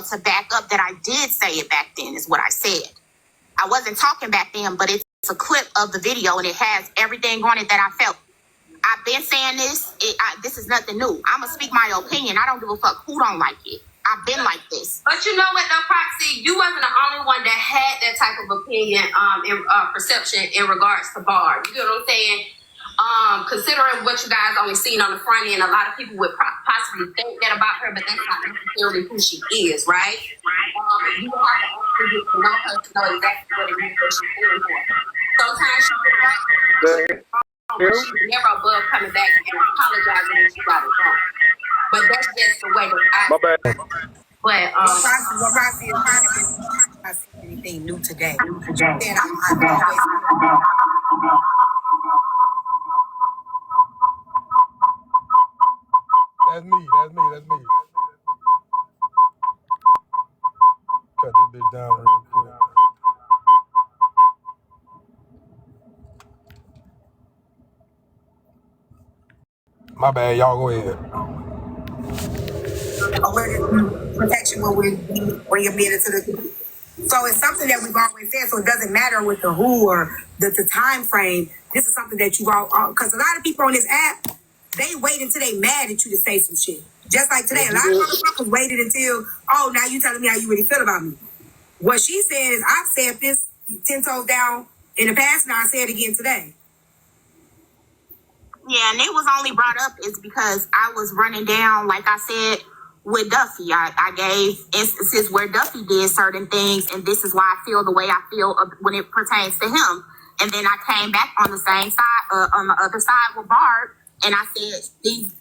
to back up that I did say it back then is what I said. I wasn't talking back then, but it's a clip of the video and it has everything on it that I felt. I've been saying this. This is nothing new. I'm going to speak my opinion. I don't give a fuck who don't like it. I've been like this. But you know what, though, Proxy? You wasn't the only one that had that type of opinion and perception in regards to Barb. You know what I'm saying? Considering what you guys only seen on the front end, a lot of people would possibly think that about her, but that's not necessarily who she is, right? You don't have to actually get to know her to know exactly what it is that she's doing for. Sometimes she's right. She's never above coming back and apologizing if she got it wrong. But that's just the way that My bad. But Roxy is not I see anything new today. Then That's me. Cut this bitch down real quick. My bad, y'all go ahead. protection when you're being into the. So it's something that we've always said. So it doesn't matter with the who or the time frame. This is something that you all, because a lot of people on this app, they wait until they mad at you to say some shit. Just like today, a lot of motherfuckers waited until, oh, now you telling me how you really feel about me. What she said is, I've said this 10 toes down in the past, and I'll say it again today. Yeah, and it was only brought up is because I was running down, like I said, with Duffy. I gave instances where Duffy did certain things, and this is why I feel the way I feel when it pertains to him. And then I came back on the same side, on the other side with Barb, and I said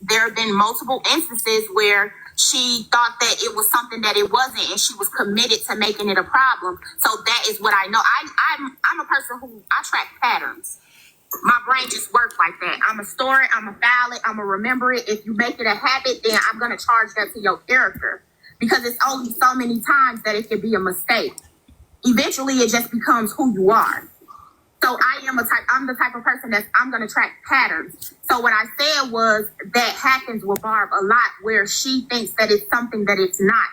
there have been multiple instances where she thought that it was something that it wasn't, and she was committed to making it a problem. So that is what I know. I'm a person who, I track patterns. My brain just works like that. I'm going to store it. I'm going to file it. I'm going to remember it. If you make it a habit, then I'm going to charge that to your character, because it's only so many times that it can be a mistake. Eventually, it just becomes who you are. So I'm the type of person I'm going to track patterns. So what I said was that happens with Barb a lot, where she thinks that it's something that it's not.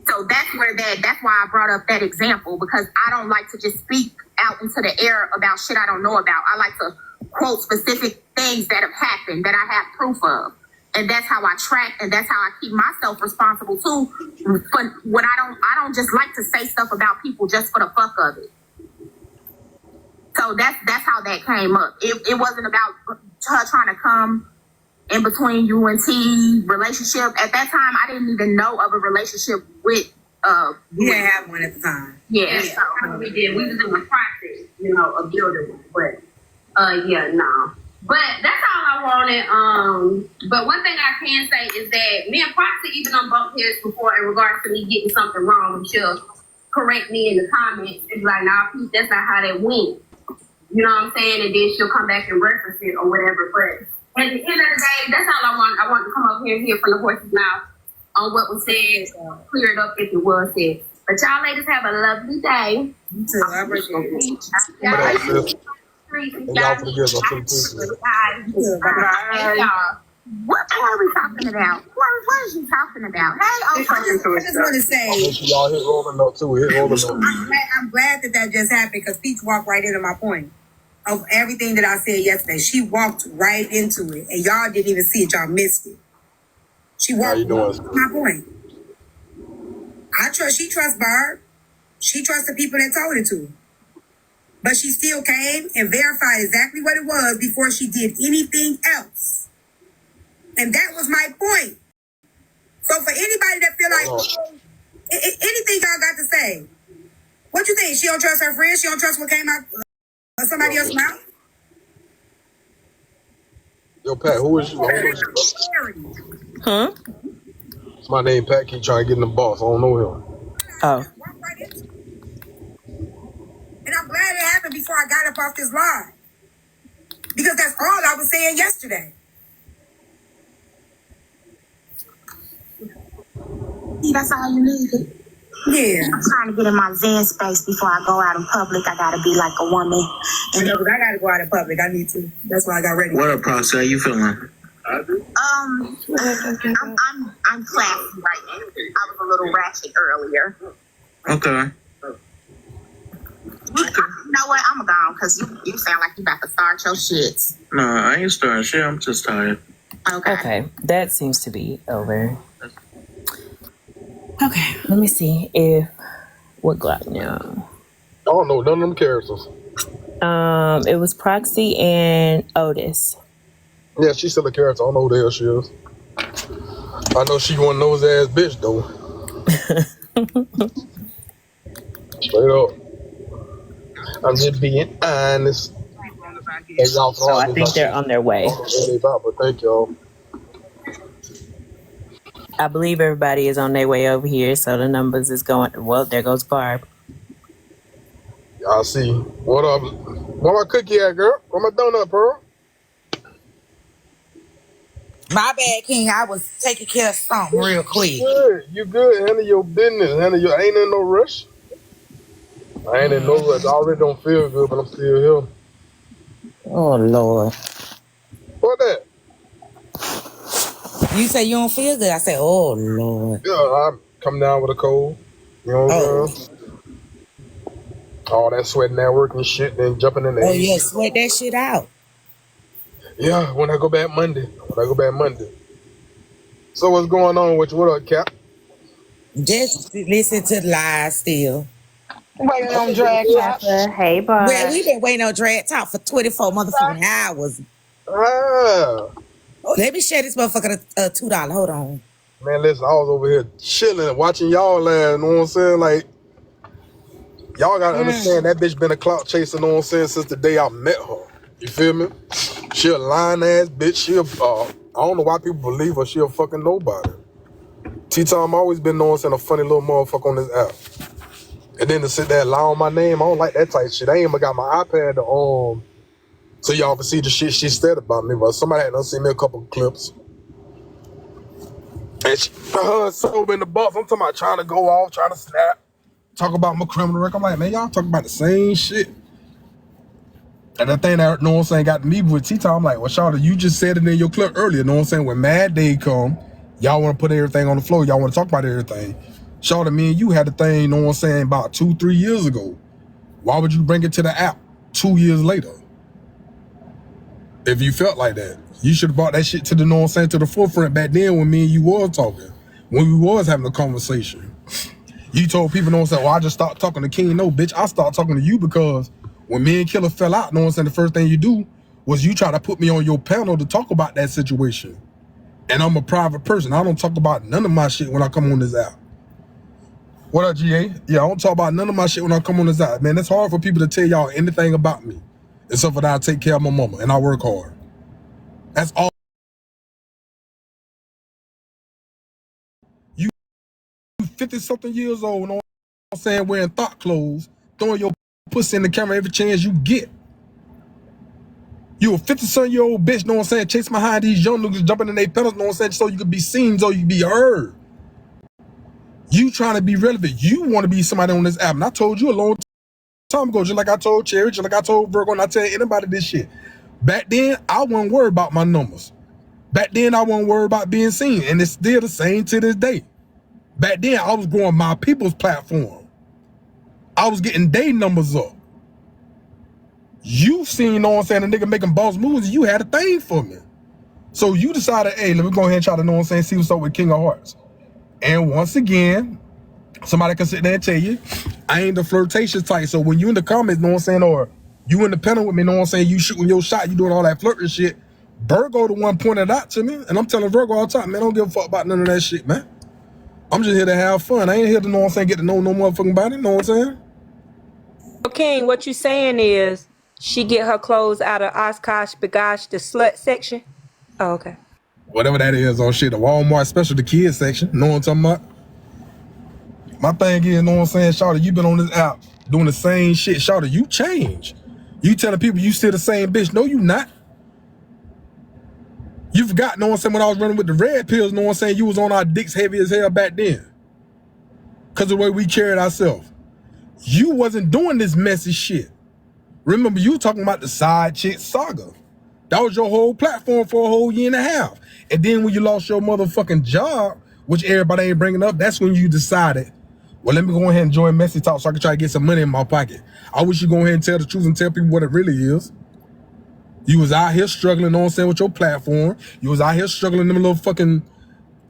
So that's why I brought up that example, because I don't like to just speak out into the air about shit I don't know about. I like to quote specific things that have happened that I have proof of. And that's how I track, and that's how I keep myself responsible too. But when I don't just like to say stuff about people just for the fuck of it. So that's how that came up. It wasn't about her trying to come in between you and T relationship. At that time, I didn't even know of a relationship with we didn't have one at the time. Yeah, so we did. We was in the process, of building one. But no. But that's all I wanted. But one thing I can say is that me and Proxy even on both heads before in regards to me getting something wrong, and she'll correct me in the comments and be like, nah, Pete, that's not how that went. You know what I'm saying? And then she'll come back and reference it or whatever. But at the end of the day, that's all I want. I want to come up here and hear from the horse's mouth on what was said, clear it up if it was said. But y'all ladies have a lovely day. You too. I appreciate it. Y'all what are we talking about? What is you talking about? Hey, I just want to say, y'all hit rolling up too. I'm glad that just happened, because Peach walked right into my point of everything that I said yesterday. She walked right into it, and y'all didn't even see it. Y'all missed it. She walked into my point. She trusts Barb. She trusts the people that told it to her. But she still came and verified exactly what it was before she did anything else. And that was my point. So for anybody that feel like anything y'all got to say, what you think? She don't trust her friends? She don't trust what came out of somebody else's mouth? Yo, Pat, who is you? Huh? It's my name, Pat. Keep trying to get in the boss. I don't know him. Oh. And I'm glad it happened before I got up off this live, because that's all I was saying yesterday. That's all you needed. Yeah. I'm trying to get in my Zen space before I go out in public. I gotta be like a woman. I know, because I gotta go out in public. I need to. That's why I got ready. What up, Proxy? How you feeling? I'm classy right now. I was a little ratchet earlier. Okay. You know what? I'm gone because you sound like you about to start your shit. No, I ain't starting shit. I'm just tired. Okay, that seems to be over. Okay, let me see if what Glock now. I don't know none of them characters. It was Proxy and Otis. Yeah, she's still a character. I don't know who the hell she is. I know she one nose ass bitch though. Straight up. I'm just being honest. Hey, y'all, So I think they're on their way. But thank y'all. I believe everybody is on their way over here, so the numbers is going. Well, there goes Barb. Y'all see. What up? Where my cookie at, girl? Where my donut, Pearl? My bad, King. I was taking care of something real quick. You good. Handle your business. I ain't in no rush. I ain't in no rush. I already don't feel good, but I'm still here. Oh, Lord. What that? You say you don't feel good? I said, oh, Lord. Yeah, I come down with a cold. You know what I'm saying? All that sweating at work and shit, then jumping in the AC. Yeah, sweat that shit out. Yeah, when I go back Monday. So what's going on with you? What up, Cap? Just listen to the lies still. Waiting on drag-tok. Hey, Barb. Well, we've been waiting on drag-tok for 24 motherfucking hours. Ah. Oh, let me share this motherfucker $2. Hold on. Man, listen, I was over here chilling, watching y'all land, you know what I'm saying? Like, y'all gotta understand that bitch been a clout chaser, you know what I'm saying, since the day I met her. You feel me? She a lying ass bitch. I don't know why people believe her. She a fucking nobody. T-Time always been known as a funny little motherfucker on this app. And then to sit there and lie on my name, I don't like that type of shit. I ain't even got my iPad to, so y'all can see the shit she said about me. But somebody had done seen me a couple of clips. And she, her sober in the box. I'm talking about trying to go off, trying to snap, talk about my criminal record. I'm like, man, y'all talking about the same shit. And the thing that, know what I'm saying, got me with T-Time, I'm like, well, Shawty, you just said it in your clip earlier, know what I'm saying? When Mad Day come, y'all want to put everything on the floor. Y'all want to talk about everything. Shawty, me and you had the thing, know what I'm saying, about 2-3 years ago. Why would you bring it to the app 2 years later? If you felt like that, you should have brought that shit to the, know what I'm saying, to the forefront back then when me and you was talking, when we was having a conversation. You told people, know what I'm saying, well, I just stopped talking to King. No, bitch, I started talking to you because when me and Killer fell out, know what I'm saying, the first thing you do was you try to put me on your panel to talk about that situation. And I'm a private person. I don't talk about none of my shit when I come on this app. What up, GA? Yeah, I don't talk about none of my shit when I come on this app. Man, it's hard for people to tell y'all anything about me. Except for that I take care of my mama and I work hard. That's all. You 50-something years old, know what I'm saying, wearing thought clothes, throwing your pussy in the camera every chance you get. You a 50-something-year-old bitch, know what I'm saying, chasing behind these young niggas jumping in their pedals, know what I'm saying, so you could be seen, so you could be heard. You trying to be relevant. You want to be somebody on this app. And I told you a long time ago, just like I told Cherry, just like I told Virgo, and I tell anybody this shit. Back then, I wasn't worried about my numbers. Back then, I wasn't worried about being seen. And it's still the same to this day. Back then, I was growing my people's platform. I was getting day numbers up. You seen, know what I'm saying, a nigga making boss moves, and you had a thing for me. So you decided, hey, let me go ahead and try to, know what I'm saying, see what's up with King of Hearts. And once again, somebody can sit there and tell you, I ain't the flirtatious type. So when you in the comments, know what I'm saying, or you in the panel with me, know what I'm saying, you shooting your shot, you doing all that flirting shit, Virgo the one pointed out to me, and I'm telling Virgo all the time, man, I don't give a fuck about none of that shit, man. I'm just here to have fun. I ain't here to, know what I'm saying, get to know no motherfucking body, know what I'm saying? King, what you saying is she get her clothes out of Oshkosh Bagosh, the slut section? Oh, okay. Whatever that is on shit, the Walmart special, the kids section, know what I'm talking about? My thing is, know what I'm saying, Shawty, you been on this app doing the same shit. Shawty, you change. You telling people you still the same bitch. No, you not. You forgot, know what I'm saying, when I was running with the red pills, know what I'm saying, you was on our dicks heavy as hell back then. Because of the way we carried ourselves. You wasn't doing this messy shit. Remember, you talking about the side chick saga. That was your whole platform for a whole year and a half. And then when you lost your motherfucking job, which everybody ain't bringing up, that's when you decided, well, let me go ahead and join Messy Talk so I can try to get some money in my pocket. I wish you go ahead and tell the truth and tell people what it really is. You was out here struggling, you know what I'm saying, with your platform. You was out here struggling them little fucking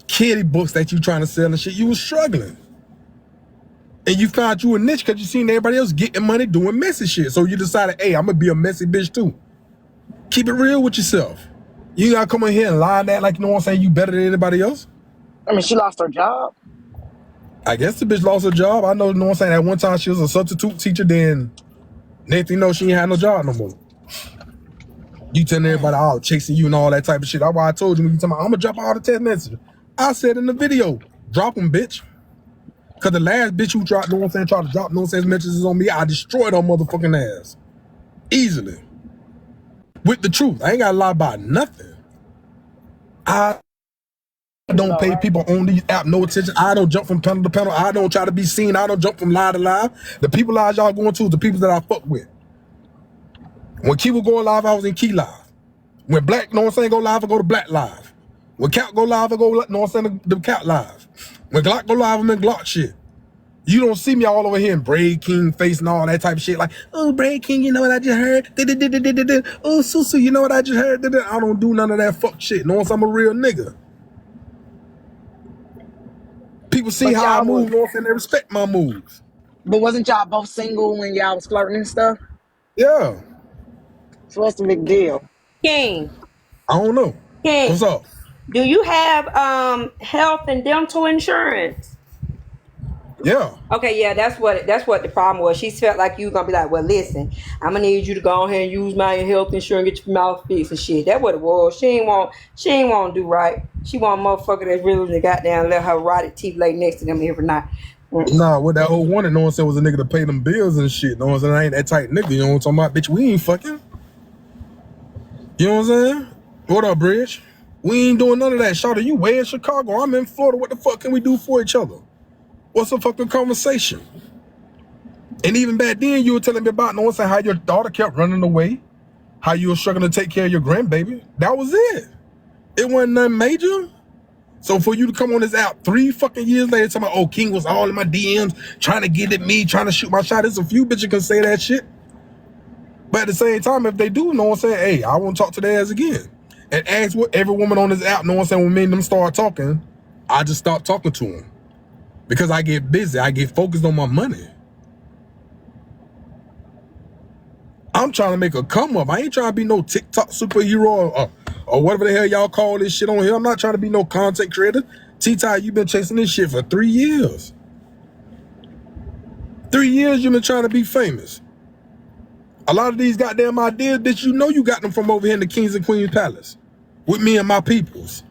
kiddie books that you trying to sell and shit. You was struggling. And you found you a niche because you seen everybody else getting money doing messy shit. So you decided, hey, I'm going to be a messy bitch too. Keep it real with yourself. You got to come in here and lie that like, you know what I'm saying, you better than anybody else. I mean, she lost her job. I guess the bitch lost her job. I know, you know what I'm saying, at one time she was a substitute teacher, then next thing you know, she ain't had no job no more. You telling everybody, oh, chasing you and all that type of shit. That's why I told you when you tell me, I'm going to drop all the text messages. I said in the video, drop them, bitch. Because the last bitch who tried, you know what I'm saying, tried to drop no sense messages on me, I destroyed her motherfucking ass. Easily. With the truth. I ain't got to lie about nothing. I don't pay people on these app no attention. I don't jump from panel to panel. I don't try to be seen. I don't jump from live to live. The people lives y'all going to is the people that I fuck with. When Key was going live, I was in Key live. When Black, you know what I'm saying, go live, I go to Black live. When Cat go live, I go, you know what I'm saying, the Cat live. When Glock go live, I'm in Glock shit. You don't see me all over here in Braid King face and all that type of shit. Like, oh, Braid King, you know what I just heard? Oh, Susu, you know what I just heard? I don't do none of that fuck shit. No, I'm a real nigga. People see But how I y'all move, was- you know what I'm saying? They respect my moves. But wasn't y'all both single when y'all was flirting and stuff? Yeah. So what's the big deal? King, I don't know. King, What's up? do you have health and dental insurance? Yeah. Okay, yeah, that's what the problem was. She felt like you were gonna be like, well, listen, I'm gonna need you to go ahead and use my health insurance, get your mouth fixed and shit. That's what it was. She ain't want to do right. She want a motherfucker that's really goddamn let her rotted teeth lay next to them every night. Nah, what that old one, you know what I'm saying, was a nigga to pay them bills and shit. You know what I'm saying? I ain't that tight nigga, you know what I'm talking about? Bitch, we ain't fucking. You know what I'm saying? What up, Bridge? We ain't doing none of that. Shawty, you way in Chicago. I'm in Florida. What the fuck can we do for each other? What's the fucking conversation? And even back then, you were telling me about, you know what I'm saying, how your daughter kept running away, how you were struggling to take care of your grandbaby. That was it. It wasn't nothing major. So for you to come on this app 3 fucking years later, talking about, oh, King was all in my DMs, trying to get at me, trying to shoot my shot. There's a few bitches can say that shit. But at the same time, if they do, you know what I'm saying, hey, I won't talk to their ass again. And ask what every woman on this app, you know what I'm saying, when me and them start talking, I just stop talking to them. Because I get busy. I get focused on my money. I'm trying to make a come up. I ain't trying to be no TikTok superhero or whatever the hell y'all call this shit on here. I'm not trying to be no content creator. T-Ty, you've been chasing this shit for 3 years. 3 years you've been trying to be famous. A lot of these goddamn ideas, bitch, you know you got them from over here in the Kings and Queens Palace. With me and my peoples.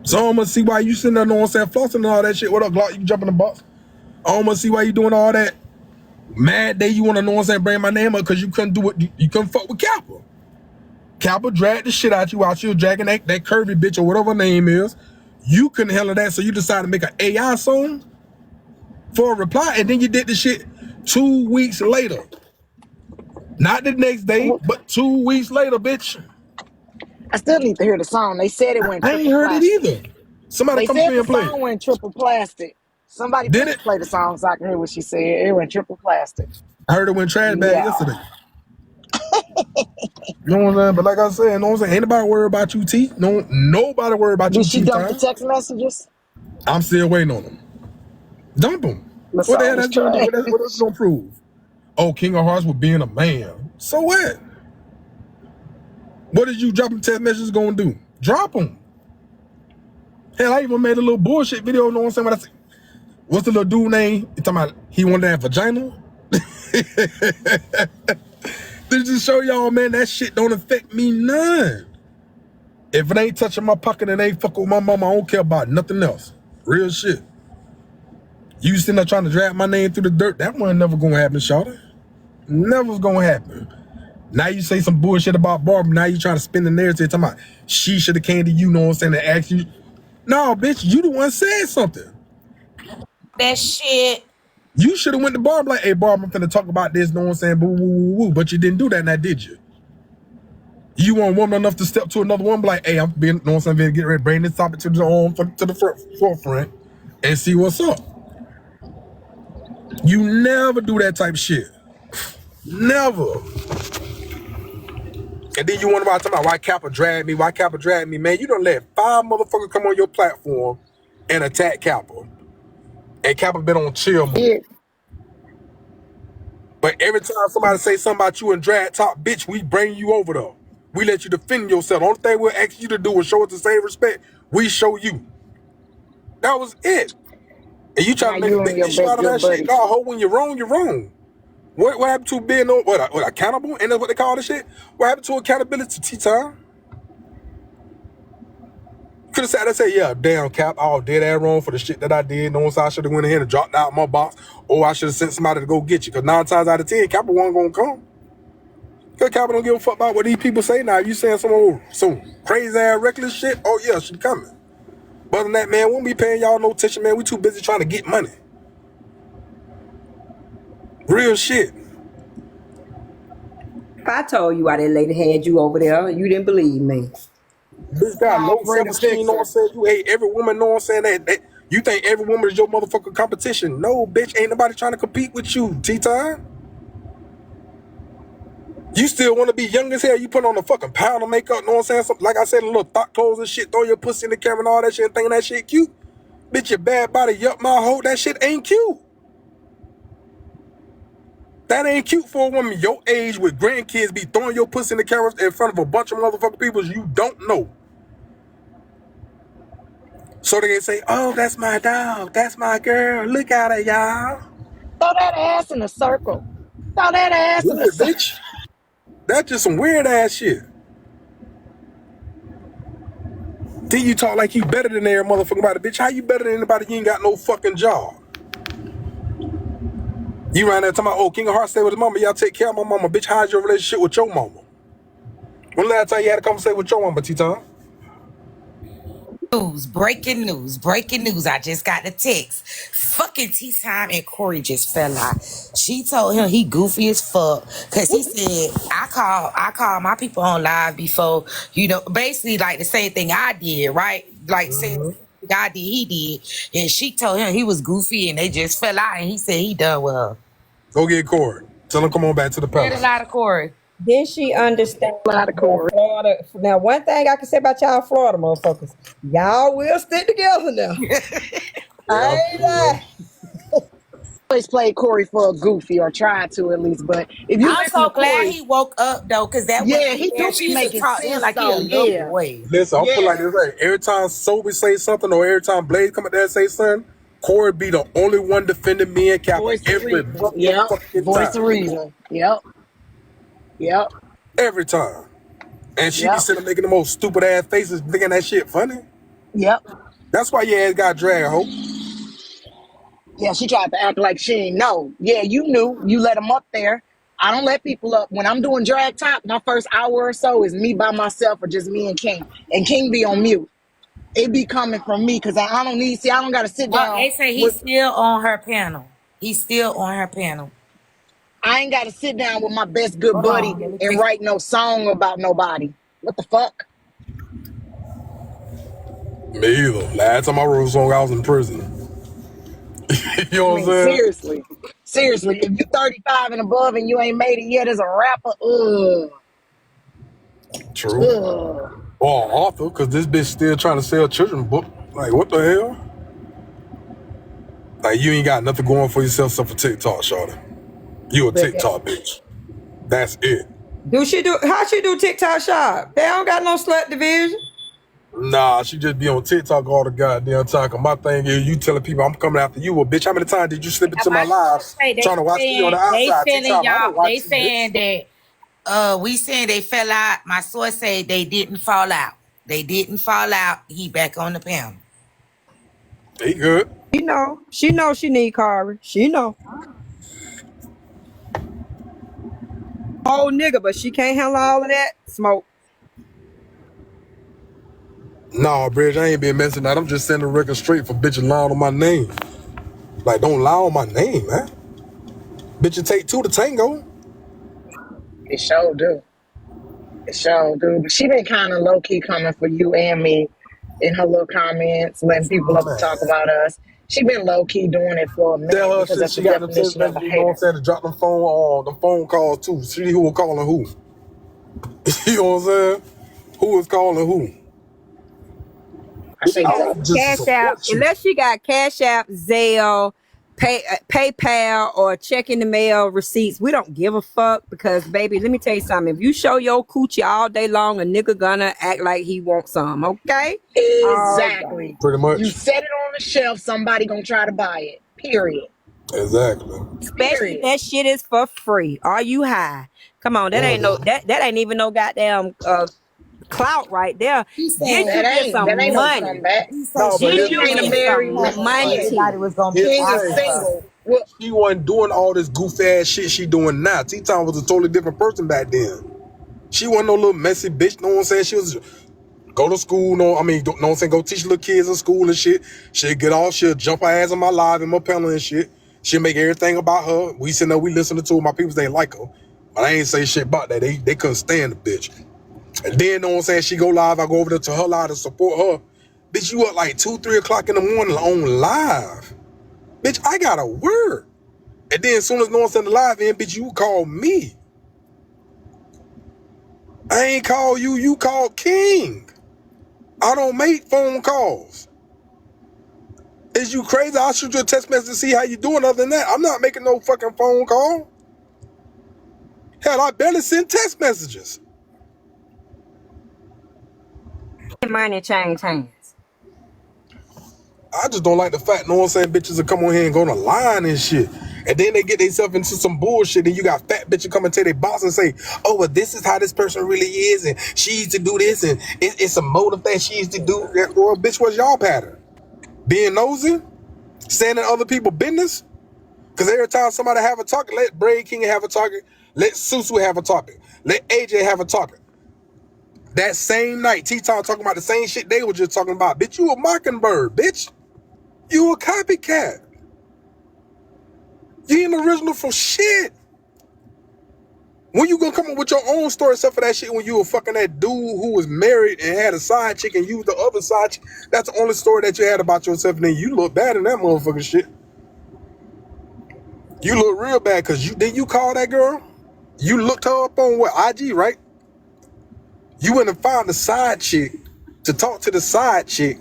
So I'm gonna see why you sitting there, know what I'm saying, flossing and all that shit. What up, Glock? You can jump in the box. I'm gonna see why you doing all that. Mad day you wanna know what I'm saying, bring my name up because you couldn't do it. You couldn't fuck with Kappa. Kappa dragged the shit out you while she was dragging that curvy bitch or whatever her name is. You couldn't handle that, so you decided to make an AI song for a reply, and then you did the shit 2 weeks later. Not the next day, but 2 weeks later, bitch. I still need to hear the song. They said it went I triple ain't heard plastic. it either. Somebody They come said here the and play song it. went triple plastic. Somebody Did please it? play the song so I can hear what she said. It went triple plastic. I heard it went trash bag Yeah. yesterday. You know what I'm saying? But like I said, you know what I'm saying? Ain't nobody worried about you, T. No, nobody worried about you, Did she T. dump the Time. text messages? I'm still waiting on them. Dump them. The What the hell song is that's gonna do? trash. What else gonna prove? Oh, King of Hearts was being a man. So what? What is you dropping text messages gonna do? Drop them. Hell, I even made a little bullshit video. You know what I'm saying? When I say, what's the little dude name? You talking about he wanted that vagina? This just show y'all, man, that shit don't affect me none. If it ain't touching my pocket and ain't fucking with my mama, I don't care about nothing else. Real shit. You sitting there trying to drag my name through the dirt, that one never gonna happen, shawty. Never's gonna happen. Now you say some bullshit about Barbara, now you trying to spin the narrative talking about she should have came to you, know what I'm saying, to ask you. No, bitch, you the one said something. That shit. You should have went to Barb like, hey, Barb, I'm finna talk about this, know what I'm saying? Boo, woo, woo, woo. But you didn't do that now, did you? You weren't woman enough to step to another one, be like, hey, I'm being, know what I'm saying, get ready, bring this topic to the forefront and see what's up. You never do that type of shit. Never. And then you wonder about talking about why Kappa dragged me, man. You done let 5 motherfuckers come on your platform and attack Kappa. And Kappa been on chill mode. Yeah. But every time somebody say something about you in drag-tok, bitch, we bring you over though. We let you defend yourself. The only thing we'll ask you to do is show us the same respect. We show you. That was it. And you try Now to make you a and big your issue best out of good that shit. buddy. No, ho, when you're wrong, you're wrong. What happened to being accountable? And that's what they call this shit? What happened to accountability, T-Time? Could have said, I say, yeah, damn, Cap, I did that wrong for the shit that I did. No one said I should have went ahead and dropped out my box, or I should have sent somebody to go get you. Because 9 times out of 10, Kappa wasn't going to come. Because Kappa don't give a fuck about what these people say now. You saying some crazy ass reckless shit? Oh, yeah, she coming. But other than that, man, we won't be paying y'all no attention, man. We too busy trying to get money. Real shit. If I told you why that lady had you over there, you didn't believe me. This guy Call low Brenda self-esteem, you know what I'm Fixer. saying? You hate every woman, know what I'm saying? That you think every woman is your motherfucking competition. No, bitch, ain't nobody trying to compete with you, T-Time. You still want to be young as hell. You put on a fucking pound of makeup, know what I'm saying? Something, like I said, a little thought clothes and shit, throw your pussy in the camera and all that shit and thinking that shit cute. Bitch, your bad body, yup, my hoe, that shit ain't cute. That ain't cute for a woman your age with grandkids be throwing your pussy in the camera in front of a bunch of motherfucking people you don't know. So they can say, oh, that's my dog, that's my girl, look at her, y'all. Throw that ass in a circle. Throw that ass in a Weird, circle. bitch. That's just some weird ass shit. Then you talk like you better than every motherfucking body. Bitch, how you better than anybody? You ain't got no fucking job. You right there talking about, oh, King of Hearts stay with his mama. Y'all take care of my mama. Bitch, how's your relationship with your mama? When last time you had a conversation with your mama, T-Time? Breaking news. I just got the text. Fucking T-Time and Corey just fell out. She told him he goofy as fuck. Cause he said, I call my people on live before, basically like the same thing I did, right? Like saying I did, he did. And she told him he was goofy and they just fell out and he said he done with her. Go get Corey. Tell him come on back to the Said a palace. lot of Corey. Then she understand Lot of that Corey. Florida. Now, one thing I can say about y'all Florida motherfuckers, y'all will stick together now. Yeah, I ain't lying. Always played Corey for a goofy, or tried to at least. But if you I'm listen to so glad Corey, he woke up though, cause that way, yeah, he man, do she be used to making talk to him sense like he a though. little Yeah. boy. listen, I'll put Yeah. like this, right? Every time Sobe say something or every time Blade come up there and say something, Corey be the only one defending me and Kappa Voice of every reason. Yep. motherfucking Voice of time. reason. Yep. Yep. Every time. And she be Yep. sitting making the most stupid ass faces thinking that shit funny. Yep. That's why your ass got dragged, ho. Yeah, she tried to act like she ain't know. Yeah, you knew. You let them up there. I don't let people up. When I'm doing drag-tok, my first hour or so is me by myself or just me and King. And King be on mute. It be coming from me because I don't got to sit Well, down they say with, he's still on her panel. He's still on her panel. I ain't got to sit down with my best good Hold buddy on, let me and fix. write no song about nobody. What the fuck? Me either. Last time I wrote a song, I was in prison. You know I what I'm mean, saying? seriously. Seriously, if you 35 and above and you ain't made it yet as a rapper, True. ugh. Or an author, because this bitch still trying to sell children's book. Like, what the hell? Like, you ain't got nothing going for yourself except for TikTok, shawty. You a But TikTok bitch. That's it. how she do TikTok shop? They don't got no slut division. Nah, she just be on TikTok all the goddamn time. My thing is, you telling people I'm coming after you. Well, bitch, how many times did you slip into my lives trying to watch me on the They outside? feeling TikTok, I y'all. don't watch They you, bitch. saying that we saying they fell out. My source say they didn't fall out. They didn't fall out. He back on the panel. He good. She know she need Corey. She know. Oh nigga, but she can't handle all of that smoke. Nah, Bridge, I ain't been messing that. I'm just sending the record straight for bitching lying on my name. Like, don't lie on my name, man. Bitch, you take two to tango. It sure do. It sure do. But she been kind of low key coming for you and me in her little comments, letting people up to Man. talk about us. She been low key doing it for a minute Tell her because shit that's she the got them text definition of a messages, you know what I'm hater. saying, to drop them phone calls too. See who was calling who. You know what I'm saying? Who was calling who? I Bitch, say I tell was her. just to Cash App, support you. unless she got Cash App, Zelle, PayPal, or check in the mail receipts, we don't give a fuck because, baby, let me tell you something. If you show your coochie all day long, a nigga gonna act like he wants some, okay? All right. Exactly. Pretty You much. set it on the shelf, somebody gonna try to buy it. Period. Exactly. Especially if Period. that shit is for free. Are you high? Come on, that ain't no that ain't even no goddamn clout right there. He Get said, you just That some ain't no money. comeback. he said No, she but Get here's King the you ain't a thing. just married some man. money. everybody was gonna be Here's King the is after thing. her. single. Well, She wasn't doing all this goofy ass shit she doing now. T-Time was a totally different person back then. She wasn't no little messy bitch, know what I'm saying? She was go to school, know what I'm saying, go teach little kids in school and shit. She'll get off, she'll jump her ass on my live and my panel and shit. She'll make everything about her. We sitting there, we listening to her. My people, they like her. But I ain't say shit about that. They couldn't stand the bitch. And then, know what I'm saying, she go live, I go over there to her live to support her. Bitch, you up like 2, 3 o'clock in the morning on live. Bitch, I gotta work. And then as soon as no one send the live in, bitch, you call me. I ain't call you, you called King. I don't make phone calls. Is you crazy? I'll shoot you a text message to see how you doing. Other than that, I'm not making no fucking phone call. Hell, I barely send text messages. Money change hands. I just don't like the fact, know what I'm saying, bitches will come on here and go on a line and shit. And then they get themselves into some bullshit and you got fat bitches come and tell their boss and say, oh, well, this is how this person really is and she used to do this and it's a motive that she used to do. Well, bitch, what's y'all pattern? Being nosy? Standing in other people's business? Because every time somebody have a target, let Braid King have a target, let Susu have a target, let AJ have a target. That same night, T-Town talking about the same shit they were just talking about. Bitch, you a mockingbird, bitch. You a copycat. You ain't original for shit. When you gonna come up with your own story except for that shit when you were fucking that dude who was married and had a side chick and used the other side chick? That's the only story that you had about yourself, and then you look bad in that motherfucking shit. You look real bad because you call that girl? You looked her up on what, IG, right? You went and found the side chick to talk to the side chick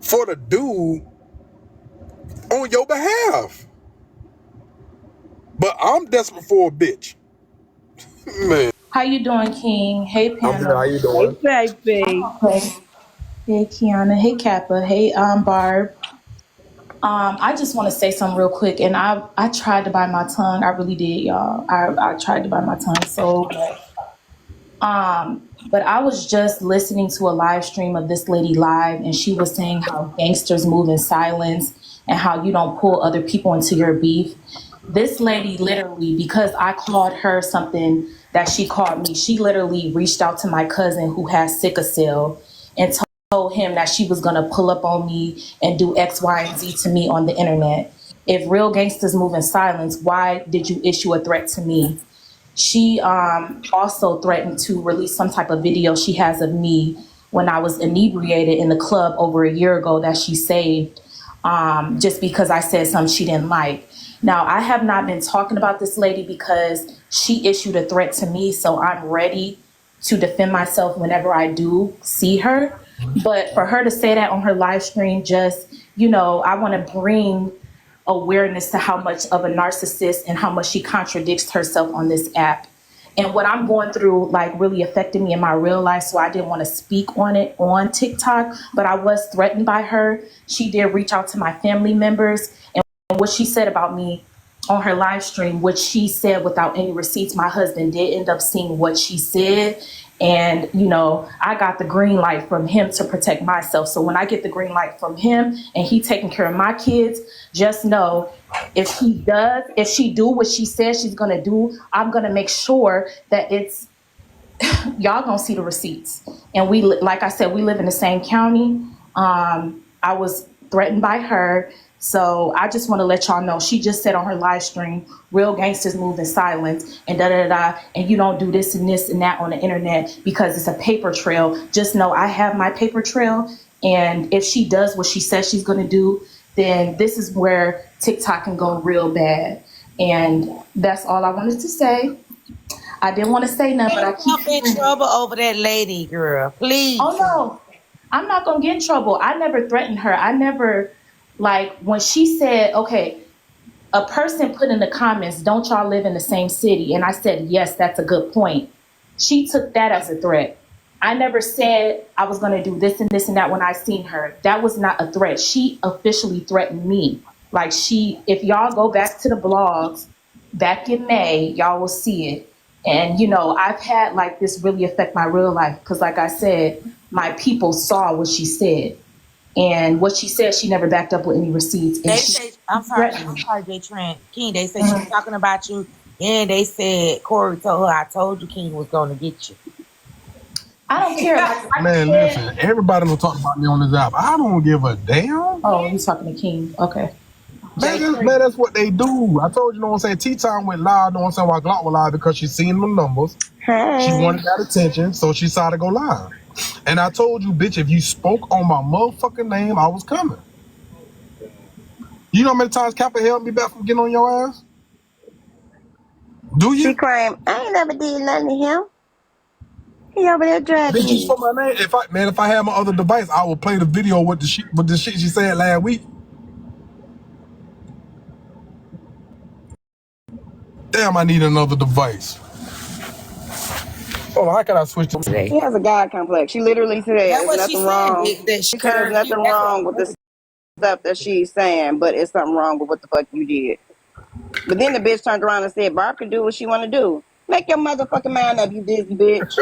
for the dude on your behalf. But I'm desperate for a bitch. Man, How you doing, King? Hey, I'm good. How panel. you Hey, doing? baby. Okay. Hey, Kiana. Hey, Kappa. Hey, Barb. I just want to say something real quick, and I tried to bite my tongue. I really did, y'all. I tried to bite my tongue so bad. But I was just listening to a live stream of this lady live, and she was saying how gangsters move in silence and how you don't pull other people into your beef. This lady literally, because I called her something that she called me, she literally reached out to my cousin who has sickle cell and told him that she was going to pull up on me and do X, Y, and Z to me on the internet. If real gangsters move in silence, why did you issue a threat to me? She also threatened to release some type of video she has of me when I was inebriated in the club over a year ago that she saved, just because I said something she didn't like. Now, I have not been talking about this lady because she issued a threat to me, so I'm ready to defend myself whenever I do see her. But for her to say that on her live stream, just, I want to bring awareness to how much of a narcissist and how much she contradicts herself on this app. And what I'm going through, like, really affected me in my real life. So I didn't want to speak on it on TikTok, but I was threatened by her. She did reach out to my family members. And what she said about me on her live stream, which she said without any receipts, my husband did end up seeing what she said. And, I got the green light from him to protect myself. So when I get the green light from him and he taking care of my kids, just know if she do what she says she's going to do, I'm going to make sure that it's, y'all going to see the receipts. And like I said, we live in the same county. I was threatened by her. So I just want to let y'all know she just said on her live stream, real gangsters move in silence and da da da, and you don't do this and that on the internet because it's a paper trail. Just know I have my paper trail, and if she does what she says she's going to do, then this is where TikTok can go real bad. And that's all I wanted to say. I didn't want to say nothing, but I keep Stop in trouble over that lady, girl. Please. Oh no, I'm not gonna get in trouble. I never threatened her. I never, like, when she said, okay, a person put in the comments, don't y'all live in the same city? And I said, yes, that's a good point. She took that as a threat. I never said I was gonna do this and this and that when I seen her. That was not a threat. She officially threatened me. Like, if y'all go back to the blogs back in May, y'all will see it. And, you know, I've had like this really affect my real life because, like I said, my people saw what she said. And what she said, she never backed up with any receipts. And They say, I'm sorry, Jay Trent. King, they say she's talking about you. And they said Corey told her, I told you King was going to get you. I don't care. Like, Man, listen, everybody will talk about me on this app. I don't give a damn. Oh, he's talking to King. Okay. Man, that's what they do. I told you, know what I'm saying? T-Time went live, know what I'm saying, while Glock was live because she seen the numbers. Hey. She wanted that attention, so she decided to go live. And I told you, bitch, if you spoke on my motherfucking name, I was coming. You know how many times Kappa held me back from getting on your ass? Do you? She claimed, I ain't never did nothing to him. He over there dragging Bitch, you me. spoke my name. If I had my other device, I would play the video with the shit she said last week. Damn, I need another device. Oh, how can I switch to today? He has a God complex. She literally said there's nothing wrong. She said there's nothing wrong with the stuff that she's saying, but it's something wrong with what the fuck you did. But then the bitch turned around and said, Barb can do what she want to do. Make your motherfucking mind up, you Disney bitch.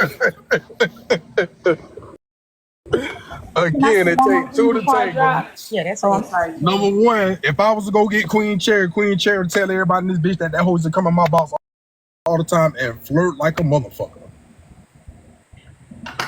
Again, it takes two to tango. Yeah, that's I'm sorry. Number one, if I was to go get Queen Cherry would tell everybody in this bitch that hoe used to come in my box all the time and flirt like a motherfucker.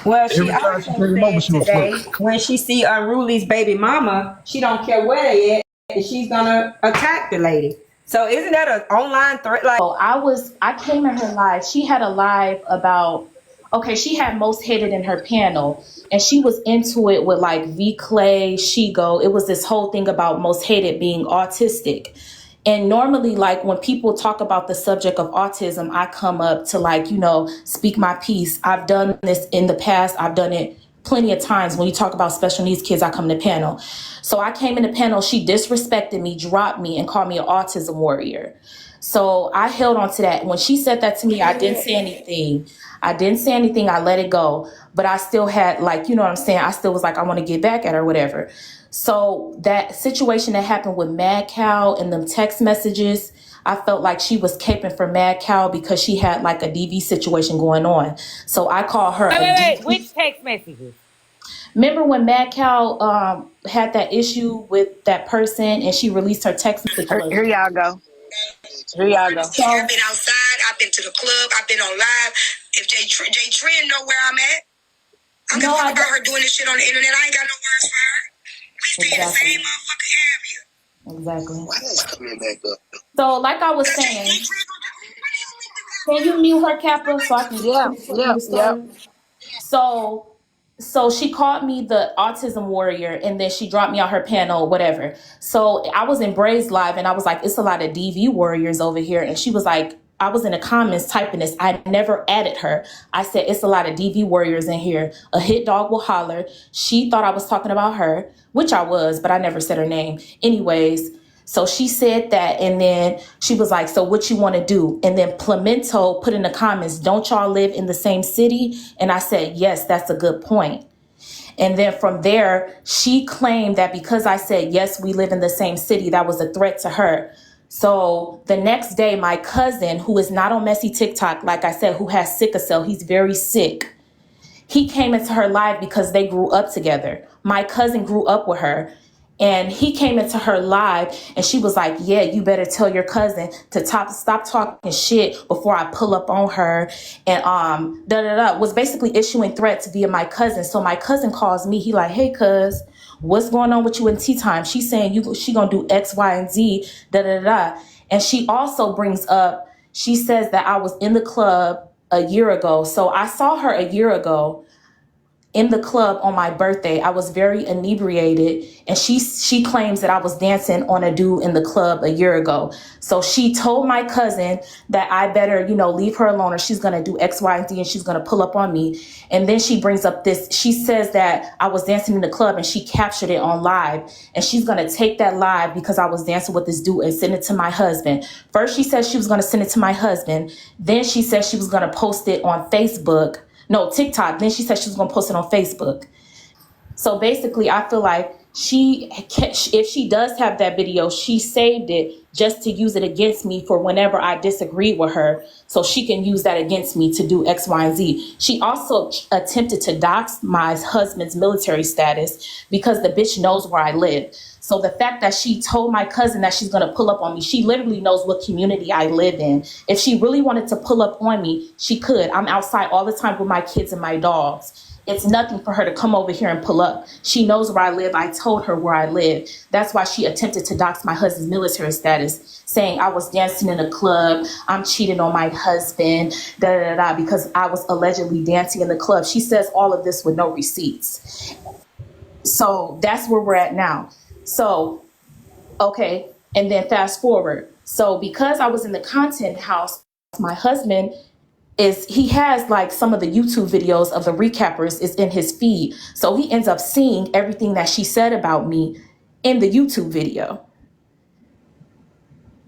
Well, she Every time also she came over, she said was today flirting. when she see Unruly's baby mama, she don't care where they at, and she's gonna attack the lady. So isn't that an online threat? Like, I came in her live. She had a live about, okay, she had most hated in her panel, and she was into it with like V Clay, Shigo. It was this whole thing about most hated being autistic. And normally, like, when people talk about the subject of autism, I come up to, like, you know, speak my piece. I've done this in the past. I've done it plenty of times. When you talk about special needs kids, I come to panel. So I came in the panel. She disrespected me, dropped me, and called me an autism warrior. So I held on to that. When she said that to me, I didn't say anything. I let it go. But I still had, like, you know what I'm saying? I still was like, I want to get back at her, whatever. So that situation that happened with Mad Cow and them text messages, I felt like she was caping for Mad Cow because she had like a DV situation going on. So I called her. Wait. Which text messages? Remember when Mad Cow had that issue with that person and she released her text message? Here y'all go. Here y'all go. So, I've been outside. I've been to the club. I've been on live. If Jay Trend know where I'm at, I can talk about her doing this shit on the internet. I ain't got no words for her. We stay in the same motherfucking area. Exactly. Why is coming back up? So like I was saying, can you mute her, Kappa, so I can Yep. So she called me the autism warrior, and then she dropped me on her panel, whatever. So I was in Bray's live, and I was like, it's a lot of DV warriors over here. And she was like, I was in the comments typing this. I never added her. I said, it's a lot of DV warriors in here. A hit dog will holler. She thought I was talking about her, which I was, but I never said her name. Anyways, so she said that, and then she was like, so what you want to do? And then Plemento put in the comments, don't y'all live in the same city? And I said, yes, that's a good point. And then from there, she claimed that because I said, yes, we live in the same city, that was a threat to her. So the next day, my cousin, who is not on Messy TikTok, like I said, who has sickle cell, he's very sick. He came into her live because they grew up together. My cousin grew up with her. And he came into her live and she was like, yeah, you better tell your cousin to stop talking shit before I pull up on her. And was basically issuing threats via my cousin. So my cousin calls me. He like, hey, cuz, what's going on with you in tea time? She's saying she gonna do X, Y, and Z, And she also brings up, she says that I was in the club a year ago. So I saw her a year ago in the club on my birthday. I was very inebriated, and she claims that I was dancing on a dude in the club a year ago. So she told my cousin that I better, leave her alone or she's going to do X, Y, and Z and she's going to pull up on me. And then she brings up this, she says that I was dancing in the club and she captured it on live, and she's going to take that live because I was dancing with this dude and send it to my husband. First, she said she was going to send it to my husband. Then she said she was going to post it on Facebook. No, TikTok. Then she said she was going to post it on Facebook. So basically, I feel like if she does have that video, she saved it just to use it against me for whenever I disagreed with her. So she can use that against me to do X, Y, and Z. She also attempted to dox my husband's military status because the bitch knows where I live. So the fact that she told my cousin that she's going to pull up on me, she literally knows what community I live in. If she really wanted to pull up on me, she could. I'm outside all the time with my kids and my dogs. It's nothing for her to come over here and pull up. She knows where I live. I told her where I live. That's why she attempted to dox my husband's military status, saying I was dancing in a club, I'm cheating on my husband, because I was allegedly dancing in the club. She says all of this with no receipts. So that's where we're at now. So, okay, and then fast forward. So because I was in the content house, my husband he has like some of the YouTube videos of the recappers is in his feed. So he ends up seeing everything that she said about me in the YouTube video.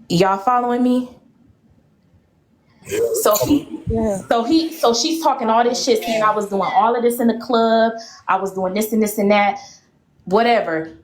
Y'all following me? So she's talking all this shit, saying I was doing all of this in the club. I was doing this and this and that, whatever.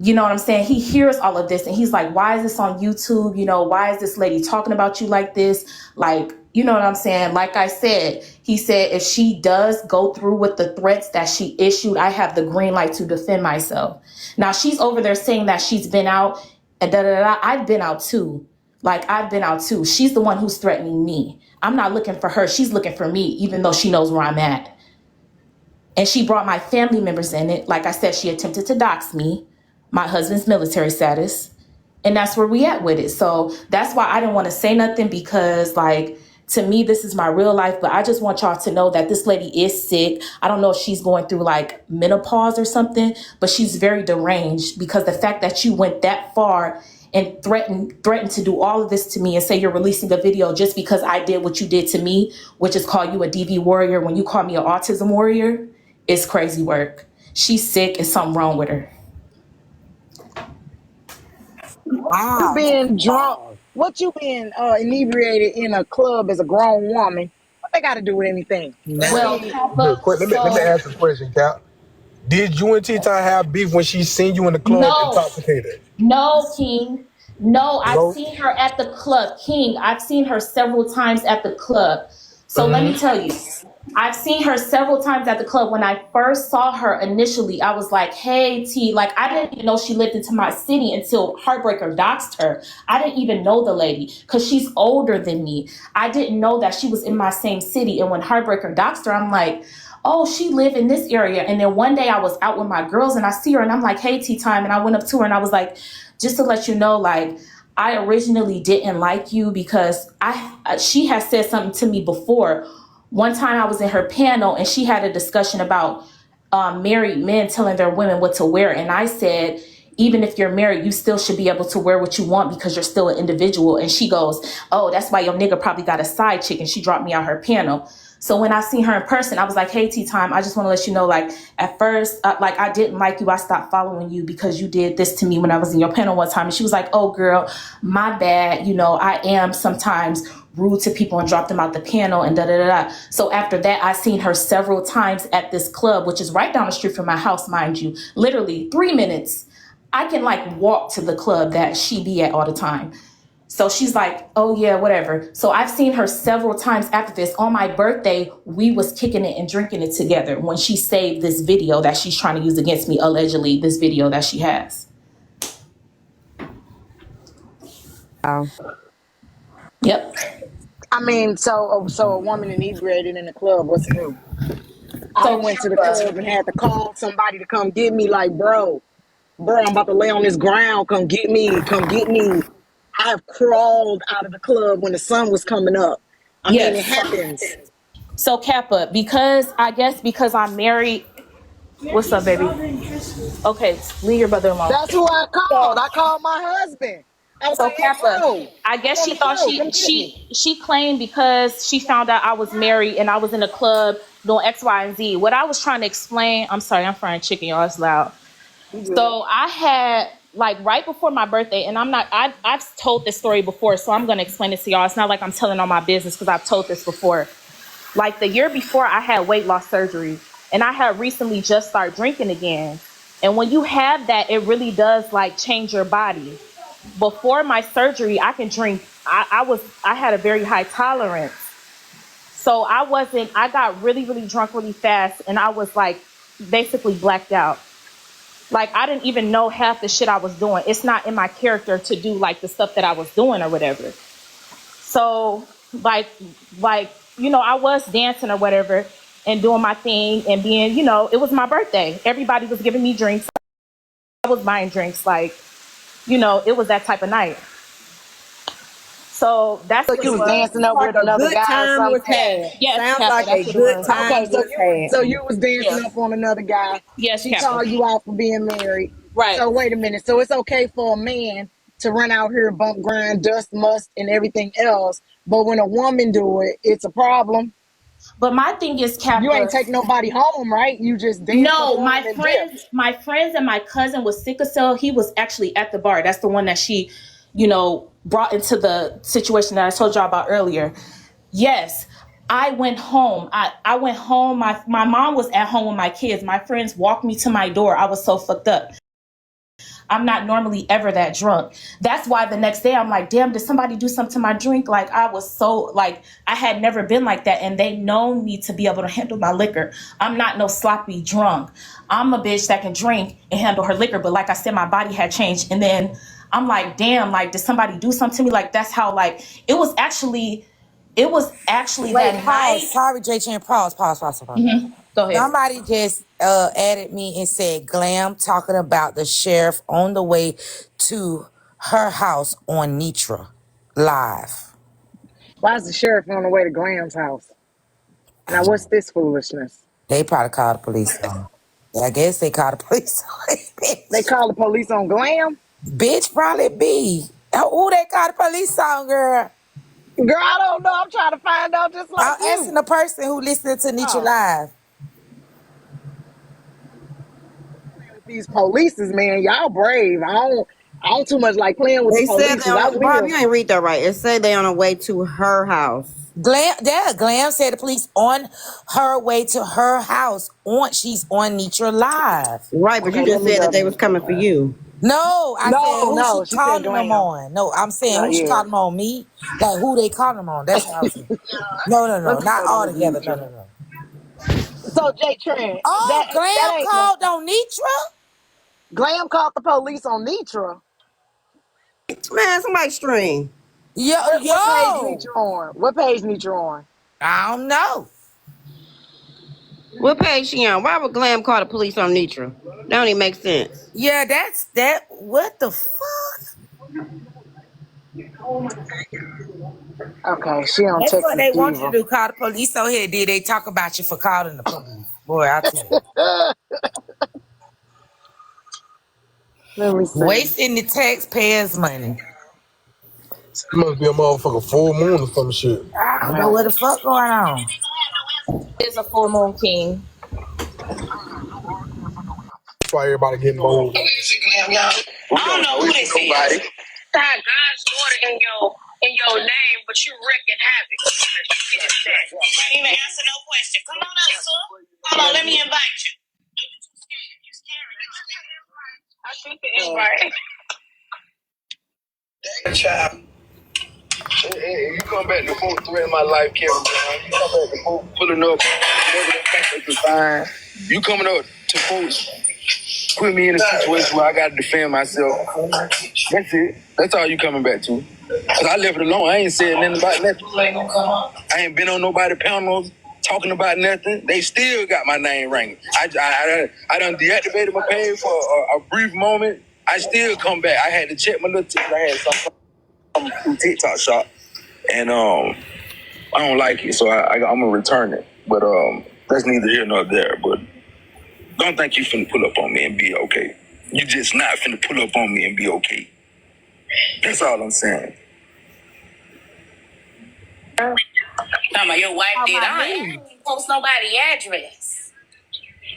You know what I'm saying? He hears all of this and he's like, why is this on YouTube? Why is this lady talking about you like this? Like, you know what I'm saying? Like I said, he said, if she does go through with the threats that she issued, I have the green light to defend myself. Now she's over there saying that she's been out and I've been out too. I've been out too. She's the one who's threatening me. I'm not looking for her. She's looking for me, even though she knows where I'm at. And she brought my family members in it. Like I said, she attempted to dox me, my husband's military status. And that's where we at with it. So that's why I didn't want to say nothing, because to me, this is my real life. But I just want y'all to know that this lady is sick. I don't know if she's going through menopause or something, but she's very deranged, because the fact that you went that far and threatened to do all of this to me and say you're releasing a video just because I did what you did to me, which is call you a DV warrior when you call me an autism warrior, is crazy work. She's sick and something wrong with her. You being drunk, what you being inebriated in a club as a grown woman, what they got to do with anything? Well, Real quick, let me ask a question, Cap. Did you and T-Time have beef when she seen you in the club intoxicated? No, King. No, I've seen her at the club. King, I've seen her several times at the club. So let me tell you, I've seen her several times at the club. When I first saw her initially, I was like, hey, T, I didn't even know she lived into my city until Heartbreaker doxed her. I didn't even know the lady because she's older than me. I didn't know that she was in my same city. And when Heartbreaker doxed her, I'm like, oh, she lived in this area. And then one day I was out with my girls and I see her and I'm like, hey, T-Time. And I went up to her and I was like, just to let you know, I originally didn't like you because she has said something to me before. One time I was in her panel and she had a discussion about married men telling their women what to wear. And I said, even if you're married, you still should be able to wear what you want because you're still an individual. And she goes, oh, that's why your nigga probably got a side chick. And she dropped me out her panel. So when I seen her in person, I was like, hey, T-Time, I just want to let you know, at first, I didn't like you. I stopped following you because you did this to me when I was in your panel one time. And she was like, oh, girl, my bad. I am sometimes rude to people and dropped them out the panel and da-da-da-da. So after that, I seen her several times at this club, which is right down the street from my house, mind you, literally 3 minutes. I can walk to the club that she be at all the time. So she's like, oh, yeah, whatever. So I've seen her several times after this. On my birthday, we was kicking it and drinking it together when she saved this video that she's trying to use against me, allegedly, this video that she has. Oh. Yep. I mean, so a woman inebriated in the club, what's new? I So done went to the club and had to call somebody to come get me. Like, bro, I'm about to lay on this ground. Come get me. Come get me. I have crawled out of the club when the sun was coming up. I mean, it yes. happens. So Kappa, because I'm married. What's up, baby? Okay, leave your brother alone. That's who I called. So I called my husband. I was so like, hey, Kappa, bro, I I'm guess on she the thought floor. Come get me. she claimed because she found out I was married and I was in a club doing X, Y, and Z. What I was trying to explain, I'm sorry, I'm frying chicken, y'all. It's loud. You good. So I had like right before my birthday, and I've told this story before, so I'm gonna explain it to y'all. It's not like I'm telling all my business because I've told this before. Like the year before, I had weight loss surgery, and I had recently just started drinking again. And when you have that, it really does like change your body. Before my surgery, I can drink. I had a very high tolerance, so I got really really drunk really fast, and I was like basically blacked out. Like I didn't even know half the shit I was doing. It's not in my character to do like the stuff that I was doing or whatever. So like I was dancing or whatever and doing my thing and being, it was my birthday. Everybody was giving me drinks. I was buying drinks. Like, it was that type of night. So that's So what you it was was. dancing up Like with a another good guy or time was something? had. Yes, Sounds Kappa, like a that's what it good was. time Okay, was had. so you was dancing Yeah. up on another guy. Yes, He Kappa. called you out for being married. Right. So wait a minute. So it's okay for a man to run out here, bump, grind, dust, must, and everything else. But when a woman do it, it's a problem. But my thing is, You ain't Kappa. take nobody home, right? You just danced for the No, woman and dipped. my friends and my cousin was sickle cell. He was actually at the bar. That's the one that she, brought into the situation that I told y'all about earlier. Yes. I went home. I went home. My mom was at home with my kids. My friends walked me to my door. I was so fucked up. I'm not normally ever that drunk. That's why the next day I'm like, damn, did somebody do something to my drink? Like I was so like I had never been like that, and they known me to be able to handle my liquor. I'm not no sloppy drunk. I'm a bitch that can drink and handle her liquor, but like I said, my body had changed, and then I'm like, damn, like did somebody do something to me? Like that's how like it was actually Wait, that pause. night. Sorry, J Chan. Pause. Go ahead. Somebody just added me and said Glam talking about the sheriff on the way to her house on Nitra live. Why is the sheriff on the way to Graham's house? Now what's this foolishness? They probably called the police on her. I guess they called the police on her, They bitch. call the police on Glam? Bitch probably be. Who they called the police on, girl? Girl, I don't know. I'm trying to find out just like I'm you. asking the person who listening to Nitra Oh. live. With these polices, man, y'all brave. I don't too much like playing with the They said they polices. I on Barb, will. you ain't read that right. It said they on the way to her house. Glam said the police on her way to her house. She's on Nitra live. Right, but you Okay, let just me said go that they there. was coming for you. No, I said who she No, she said calling them Glam. on. No, I'm saying who she Yeah. calling them on me. Like who they calling them on. That's what I'm saying. No, Let me not go to all the together. group chat. No. So Jay Trent, Oh, that Glam ain't no called on Nitra? Glam called the police on Nitra. Man, somebody stream. What page Yo. Nitra on? What page Nitra on? I don't know. What page she on? Why would Glam call the police on Nitra? That don't even make sense. Yeah, that's that. What the fuck? Okay, she on That's what Texas they want you to Diva. do. Call the police on here. Did they talk about you for calling the police? Boy, I tell you. Let me see. Wasting the taxpayers' money. It must be a motherfucking full moon or some shit. I don't know Right. what the fuck going on. It's a full moon king. That's why everybody getting bold. I don't know who this is. Got God's daughter in your name, but you wrecking havoc. You didn't even answer no question. Come on up, sir. Hold on, let me invite you. You scared. I think the invite. Child. Hey, you come back to full threat in my life, Kevin Brown. You come back to full pulling up. You coming up to full put me in a situation where I got to defend myself. That's it. That's all you coming back to. Because I left it alone. I ain't said nothing about nothing. I ain't been on nobody panels talking about nothing. They still got my name ringing. I done deactivated my page for a brief moment. I still come back. I had to check my little ticket. I had some TikTok shop. And I don't like it, so I'm going to return it. But that's neither here nor there. But don't think you finna pull up on me and be okay. You just not finna pull up on me and be okay. That's all I'm saying. Talking about your wife did. I ain't post nobody's address.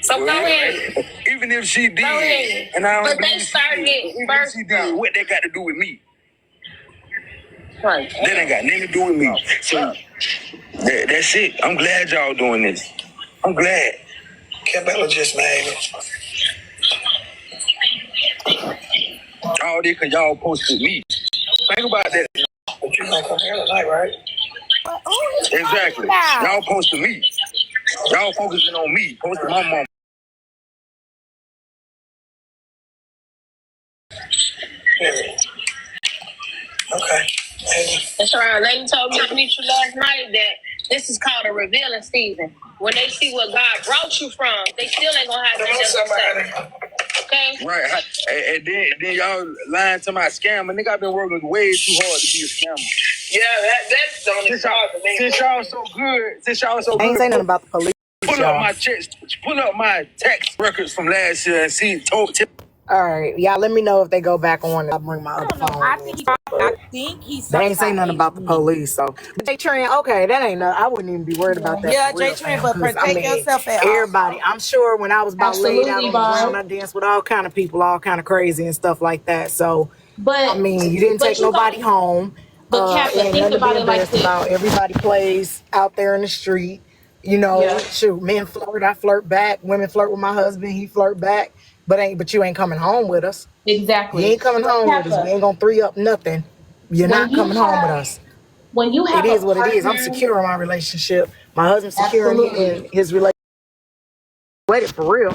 So go ahead. Even if she did, and I don't believe she did, what that got to do with me? Right. That ain't got nothing to do with me. So that's it. I'm glad y'all doing this. I'm glad. Cabela just made it. All this because y'all posted me. Think about that. But you gonna come here tonight, right? Exactly. Y'all posted me. Y'all focusing on me. Posting my mom. Okay. That's right. Lady told me to meet you last night that this is called a revealing season. When they see what God brought you from, they still ain't gonna have nothing to say. Okay? Right. And then y'all lying to my scammer. Nigga, I've been working way too hard to be a scammer. Yeah, that's the only problem. Since y'all so good, I ain't saying nothing about the police. pull up my checks, pull up my tax records from last year and see. All right, y'all. Let me know if they go back on. I'll bring my other phone. I think he's. They ain't saying nothing about the police. So J Trend, okay, that ain't nothing. I wouldn't even be worried about that. Yeah, for real, J Trend, fam, but 'cause, protect yourself at all. everybody. I'm sure when I was about laid out on the ground, Bob. I danced with all kind of people, all kind of crazy and stuff like that. So But I mean, you didn't take nobody home. But Kappa, Ain't think nothing to about be it like embarrassed this. about. Everybody plays out there in the street. You know, Yeah. shoot, men flirt, I flirt back. Women flirt with my husband, he flirt back. But you ain't coming home with us. Exactly. You ain't coming But home with us. We Kappa, ain't gonna 3-up nothing. You're when not you coming home with have us. when you It have is a what it is. I'm partner, secure in my relationship. My husband's secure absolutely. in his relationship. Waited for real.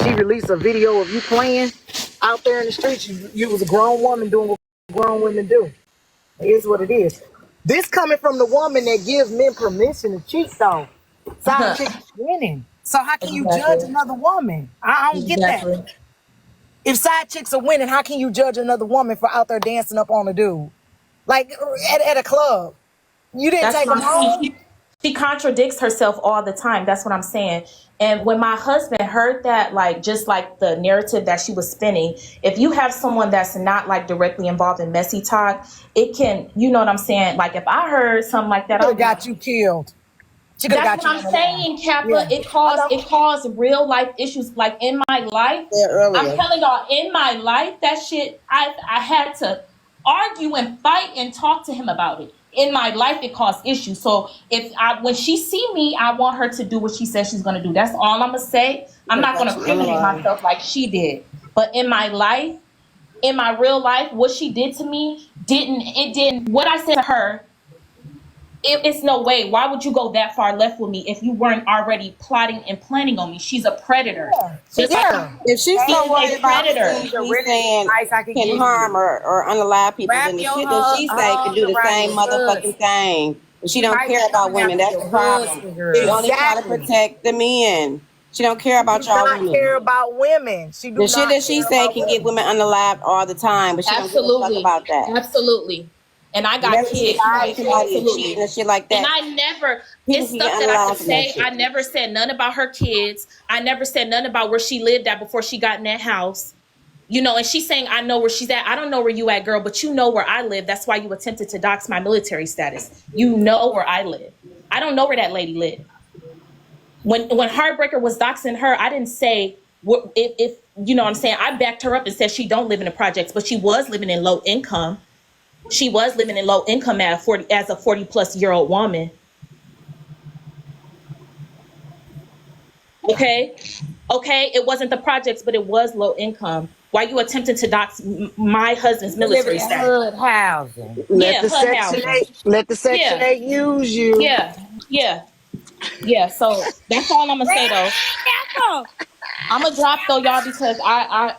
She released a video of you playing out there in the streets. You was a grown woman doing what grown women do. It is what it is. This coming from the woman that gives men permission to cheat, though. Side chicks winning. So how can you judge Exactly. another woman? I don't get that. Exactly. If side chicks are winning, how can you judge another woman for out there dancing up on a dude? Like at a club. You didn't That's take what them I'm saying. home? She contradicts herself all the time. That's what I'm saying. And when my husband heard that, like just like the narrative that she was spinning, if you have someone that's not like directly involved in messy talk, it can, you know what I'm saying? Like if I heard something like that, Could I'll have be like, got you killed. She could have that's got what you I'm on the line. saying, Kappa. Yeah. It I caused real life issues. Like in my life, I'm telling y'all, in my life, that shit, I had to argue and fight and talk to him about it. In my life, it caused issues. So when she see me, I want her to do what she says she's gonna do. That's all I'm gonna say. I'm not gonna criminate myself like she did. But in my life, in my real life, what she did to me didn't. What I said to her, it's no way. Why would you go that far left with me if you weren't already plotting and planning on me? She's a predator. Just like If she's she so is worried a about the predator. things she's saying can harm or unalive people, Wrap then the your shit that she say can arms do the around same your husband. motherfucking thing. But she don't Might care be about coming women. after That's your the problem. husband, girl. She only try to Exactly. protect the men. She don't care She about do y'all not women. care about women. She do The shit not that she care say about can get women. women unalived all the time, but she don't give a fuck Absolutely. about that. Absolutely. And I got Whenever she kids. accuse somebody of Absolutely. cheating and shit like And that, I never, people it's can get stuff that I could unalived from that say. I shit. never said none about her kids. I never said none about where she lived at before she got in that house. You know, and she's saying, I know where she's at. I don't know where you at, girl, but you know where I live. That's why you attempted to dox my military status. You know where I live. I don't know where that lady lived. When Heartbreaker was doxing her, I didn't say if you know what I'm saying. I backed her up and said she don't live in the projects, but she was living in low income. She was living in low income as a 40-plus-year-old woman. Okay, it wasn't the projects, but it was low income. Why you attempting to dox my husband's Living military in status? hood housing. Let Yeah, the HUD Section housing. 8, let the Section Yeah, 8 use you. yeah, yeah, yeah. So that's all I'm gonna say though. Careful. I'm gonna drop though, y'all, because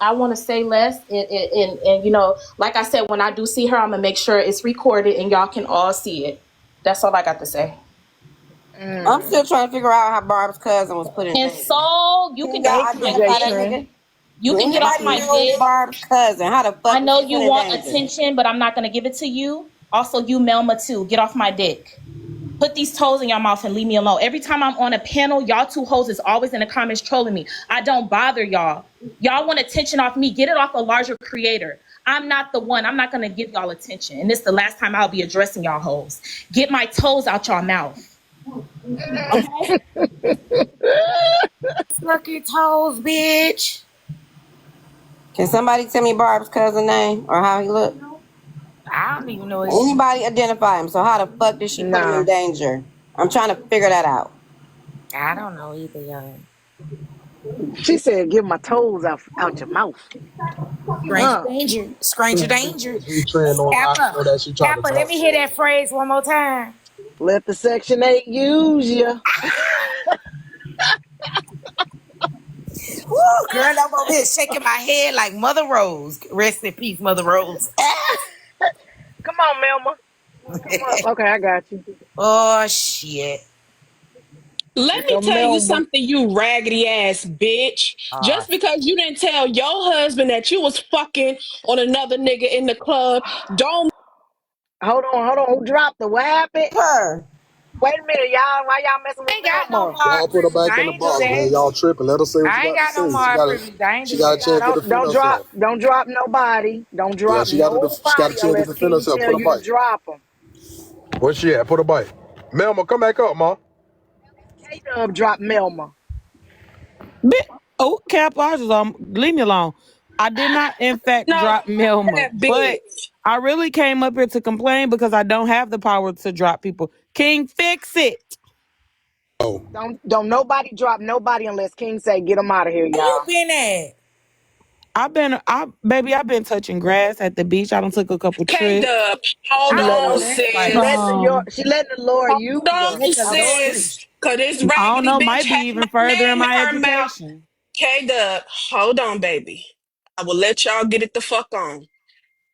I want to say less, and you know, like I said, when I do see her, I'm gonna make sure it's recorded and y'all can all see it. That's all I got to say. I'm Mm. still trying to figure out how Barb's cousin was put in And danger. so you Can can get y'all off Thank you, my identify that dick. nigga? Jatron. You Do can get off anybody my know dick. Barb's cousin? How the I fuck was know he you put in want danger? attention, but I'm not gonna give it to you. Also, you Melma too. Get off my dick. Put these toes in your mouth and leave me alone. Every time I'm on a panel, y'all two hoes is always in the comments trolling me. I don't bother y'all. Y'all want attention off me. Get it off a larger creator. I'm not the one. I'm not gonna give y'all attention. And this is the last time I'll be addressing y'all hoes. Get my toes out y'all mouth. Okay? Suck your toes, bitch. Can somebody tell me Barb's cousin name or how he look? I don't even know his. Anybody identify him? So how the fuck did she put him in Nah. danger? I'm trying to figure that out. I don't know either, y'all. She said, "Get my toes out your mouth." Stranger Huh? danger. Stranger danger. Since we trend on I Kappa. know that she tried to Kappa, let talk me hear to that phrase one more time. Let the Section 8 use you. Woo, girl, I'm over here shaking my head like Mother Rose. Rest in peace, Mother Rose. Come on, Melma. Come up. Okay, I got you. Oh, shit. Let me Little tell you Melma. something, you raggedy ass bitch. Uh, Just because you didn't tell your husband that you was fucking on another nigga in the club, don't Hold on. Who dropped the what happened? Her. Wait a minute, y'all. Why y'all messing I with ain't got no Melma? more Y'all put her privilege. back in I the ain't do box, man. that. Y'all tripping. Let her say what she I ain't got to got no say. more privilege. I ain't She do got a that. chance to defend herself. Don't drop nobody. Don't Yeah, drop she got a nobody chance to unless defend King herself. tell Put a you to bite. drop them. Where's she at? Put a bite. Melma, come back up, ma. K-Dub drop Melma. Oh, Cap, I just leave me alone. I did not, in fact, know drop Melma, that but bitch. I really came up here to complain because I don't have the power to drop people. King, fix it. Oh, Don't nobody drop nobody unless King say get them out of here, Where you y'all. been at? I've been touching grass at the beach. I done took a couple trips. K-Dub, hold She I let know on, her. that's right. sis. She letting the Lord Hold use her. on, Make a sis. noise. Cause this I don't raggedy know, bitch might be had my even further in name in my her mouth. education. K-Dub, hold on, baby. I will let y'all get it the fuck on.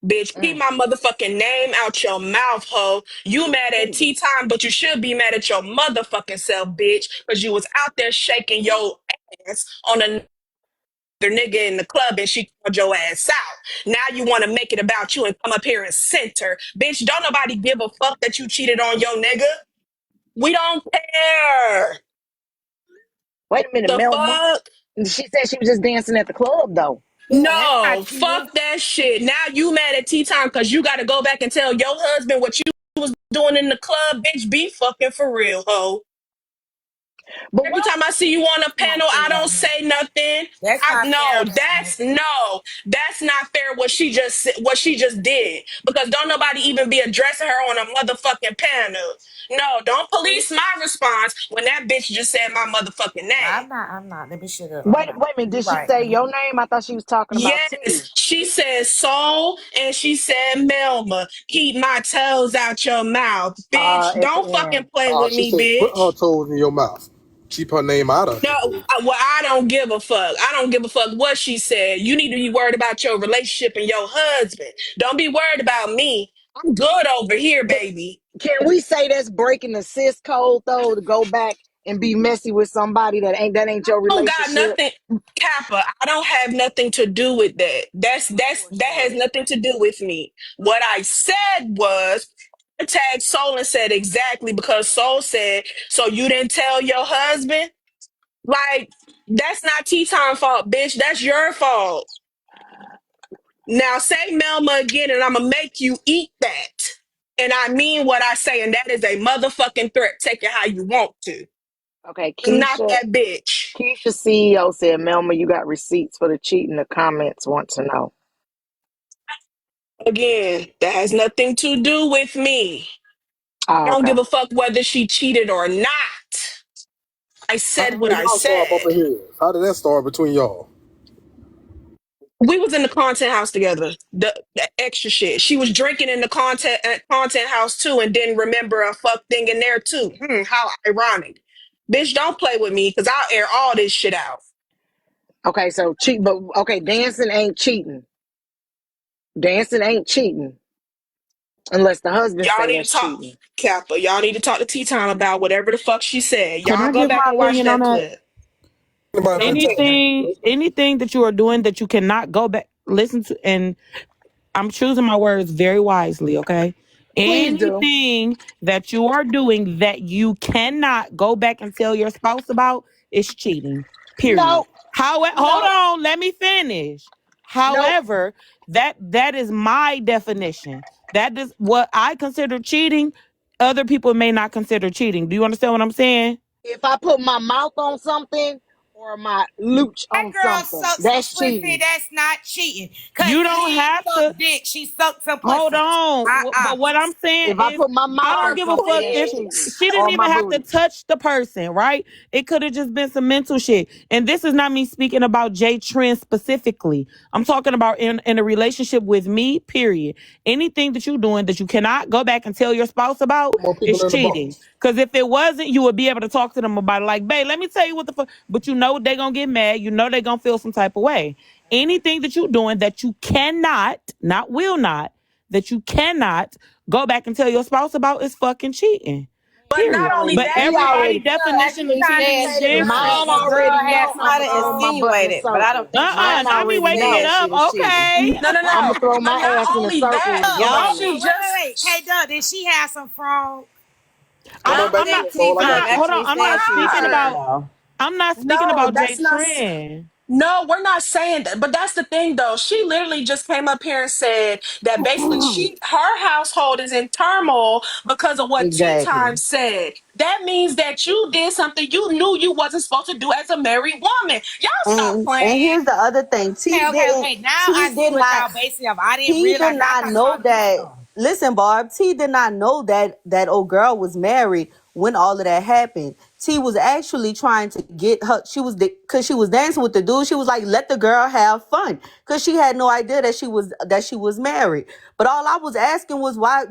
Bitch, keep Mm. my motherfucking name out your mouth, ho. You mad at tea time, but you should be mad at your motherfucking self, bitch, because you was out there shaking your ass on another nigga in the club and she called your ass out. Now you want to make it about you and come up here and center. Bitch, don't nobody give a fuck that you cheated on your nigga. We don't care. Wait a minute, The Melma. fuck? She said she was just dancing at the club though. Yeah, that's not No, cheating. fuck that shit. Now you mad at tea time because you got to go back and tell your husband what you was doing in the club. Bitch, be fucking for real, ho. But Every why? time I see you on a That's not panel, I fair. don't say nothing. That's not fair, man. That's not fair. What she just did because don't nobody even be addressing her on a motherfucking panel. No, don't police my response when that bitch just said my motherfucking name. I'm not. Let me shut up. I'm Wait not. a minute. You Did she right. say Let me. your name? I thought she was talking about T. Yes, she said soul and she said Melma. Keep my toes out your mouth, bitch. At the Don't fucking end. play with she me, said put her bitch. toes in your mouth. Keep her name out of No, it. well, I don't give a fuck. I don't give a fuck what she said. You need to be worried about your relationship and your husband. Don't be worried about me. I'm good over here, But baby. can we say that's breaking the cis code though to go back and be messy with somebody that ain't your I don't got relationship? nothing, Kappa. I don't have nothing to do with that. That has nothing to do with me. What I said was I tagged Soul and said exactly because Soul said, so you didn't tell your husband? Like, that's not Tea Time fault, bitch. That's your fault. Now say Melma again, and I'm gonna make you eat that. And I mean what I say, and that is a motherfucking threat. Take it how you want to. Okay, I'm not Keisha. that bitch. Keisha CEO said, Melma, you got receipts for the cheating. The comments want to know. Again, that has nothing to do with me. I Oh, don't okay. give a fuck whether she cheated or not. I How said what I y'all start said. bumping heads? How did that start between y'all? We was in the content house together. The extra shit. She was drinking in the content house too, and didn't remember a fuck thing in there too. How ironic. Bitch, don't play with me because I'll air all this shit out. Okay, so cheat, but okay, dancing ain't cheating. Dancing ain't cheating unless the husband Y'all say need to that's talk, cheating. Kappa. Y'all need to talk to Tea Time about whatever the fuck she said. Can Y'all I go give back my and watch opinion on that that? clip. Anybody Go finna talk? ahead. Anything that you are doing that you cannot go back listen to, and I'm choosing my words very wisely, okay? Please do. Anything that you are doing that you cannot go back and tell your spouse about is cheating. Period. No, Hold no, on, let me finish. no. However, that is my definition. That is what I consider cheating. Other people may not consider cheating. Do you understand what I'm saying? If I put my mouth on something or my looch That on girl something, sucked some that's pussy. cheating. That's not cheating. Cause You she don't ain't have to. suck dick. She sucked some Hold pussy. on. Uh-uh. But what I'm saying If I is, put my I mouth don't on give a something, fuck that's if cheating. she didn't Or even my have to booty. touch the person, right? It could have just been some mental shit. And this is not me speaking about Jay Trent specifically. I'm talking about in a relationship with me, period. Anything that you're doing that you cannot go back and tell your spouse about Put more is people in the cheating. box. Because if it wasn't, you would be able to talk to them about it. Like, babe, let me tell you what the fuck. But you know they're going to get mad. You know they're going to feel some type of way. Anything that you're doing that you cannot, not will not, that you cannot go back and tell your spouse about is fucking cheating. But not Period. only Already, But that, he everybody already, The girl definition of actually he, cheating is said the different. mine the already girl had know kind I'ma of throw my butt in a insinuated, but I don't circle. think she Mine Not me actually already waking it said know she up. was cheating. Okay. no, no, I'ma no. throw But my not ass in a only circle that, and get Y'all, on Hold it. on. she Wait, wait, just wait. K-Dub, did she have some fraud? Come I on don't back think here, T Soul. I Time got you. Hold on. actually said she was cheating her. though. I'm not speaking No, about Jay that's not. Trend. No, we're not saying that. But that's the thing, though. She literally just came up here and said that basically her household is in turmoil because of what Tea Time Exactly. said. That means that you did something you knew you wasn't supposed to do as a married woman. Y'all stop And playing. here's the other thing. Okay, okay, okay. Now I see what y'all basing of. I didn't T did realize. I not thought know y'all knew that. something. Listen, Barb, T did not know that that old girl was married when all of that happened. T was actually trying to get her. Because she was dancing with the dude. She was like, "Let the girl have fun," because she had no idea that she was married. But all I was asking was why,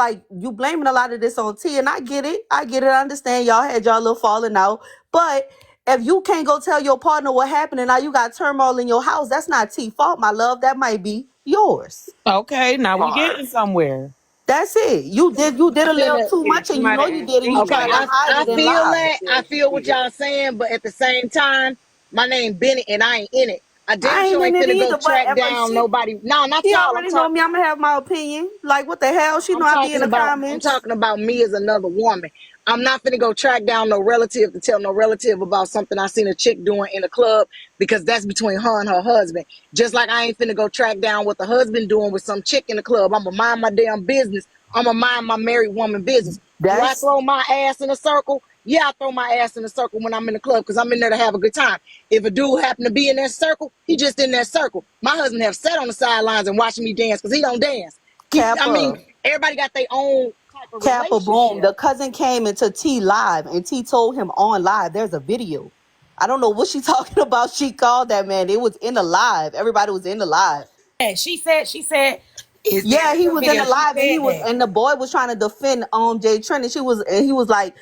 like you blaming a lot of this on T, and I get it. I get it. I understand y'all had y'all little falling out, but if you can't go tell your partner what happened and now you got turmoil in your house, that's not T fault, my love. That might be yours. Okay, now we Part. getting somewhere. That's it. You did I'm a little finna, too Yeah, much she and you might know have you did it. You okay, trying to insinuated. hide I it and feel lie. that. I Yeah, she feel what did. y'all saying, but at the same time, my name Bennett and I ain't in it. I damn I ain't sure in ain't it finna go either, but track down nobody. No, not she y'all. already know me. I'm gonna have my opinion. Like what the hell? She know I be in the I'm comments. talking about me as another woman. I'm not finna go track down no relative to tell no relative about something I seen a chick doing in a club because that's between her and her husband. Just like I ain't finna go track down what the husband doing with some chick in the club. I'ma mind my damn business. I'ma mind my married woman business. Do I That's throw my ass in a circle? Yeah, I throw my ass in a circle when I'm in the club because I'm in there to have a good time. If a dude happen to be in that circle, he just in that circle. My husband have sat on the sidelines and watching me dance because he don't dance. I mean, Kappa. everybody got their own type of Kappa boom. relationship. The cousin came into T live and T told him on live. There's a video. I don't know what she talking about. She called that man. It was in the live. Everybody was in the live. Yeah, she said, is there Yeah, he a was in video? the She live said that. and the boy was trying to defend Jay Trent and he was like,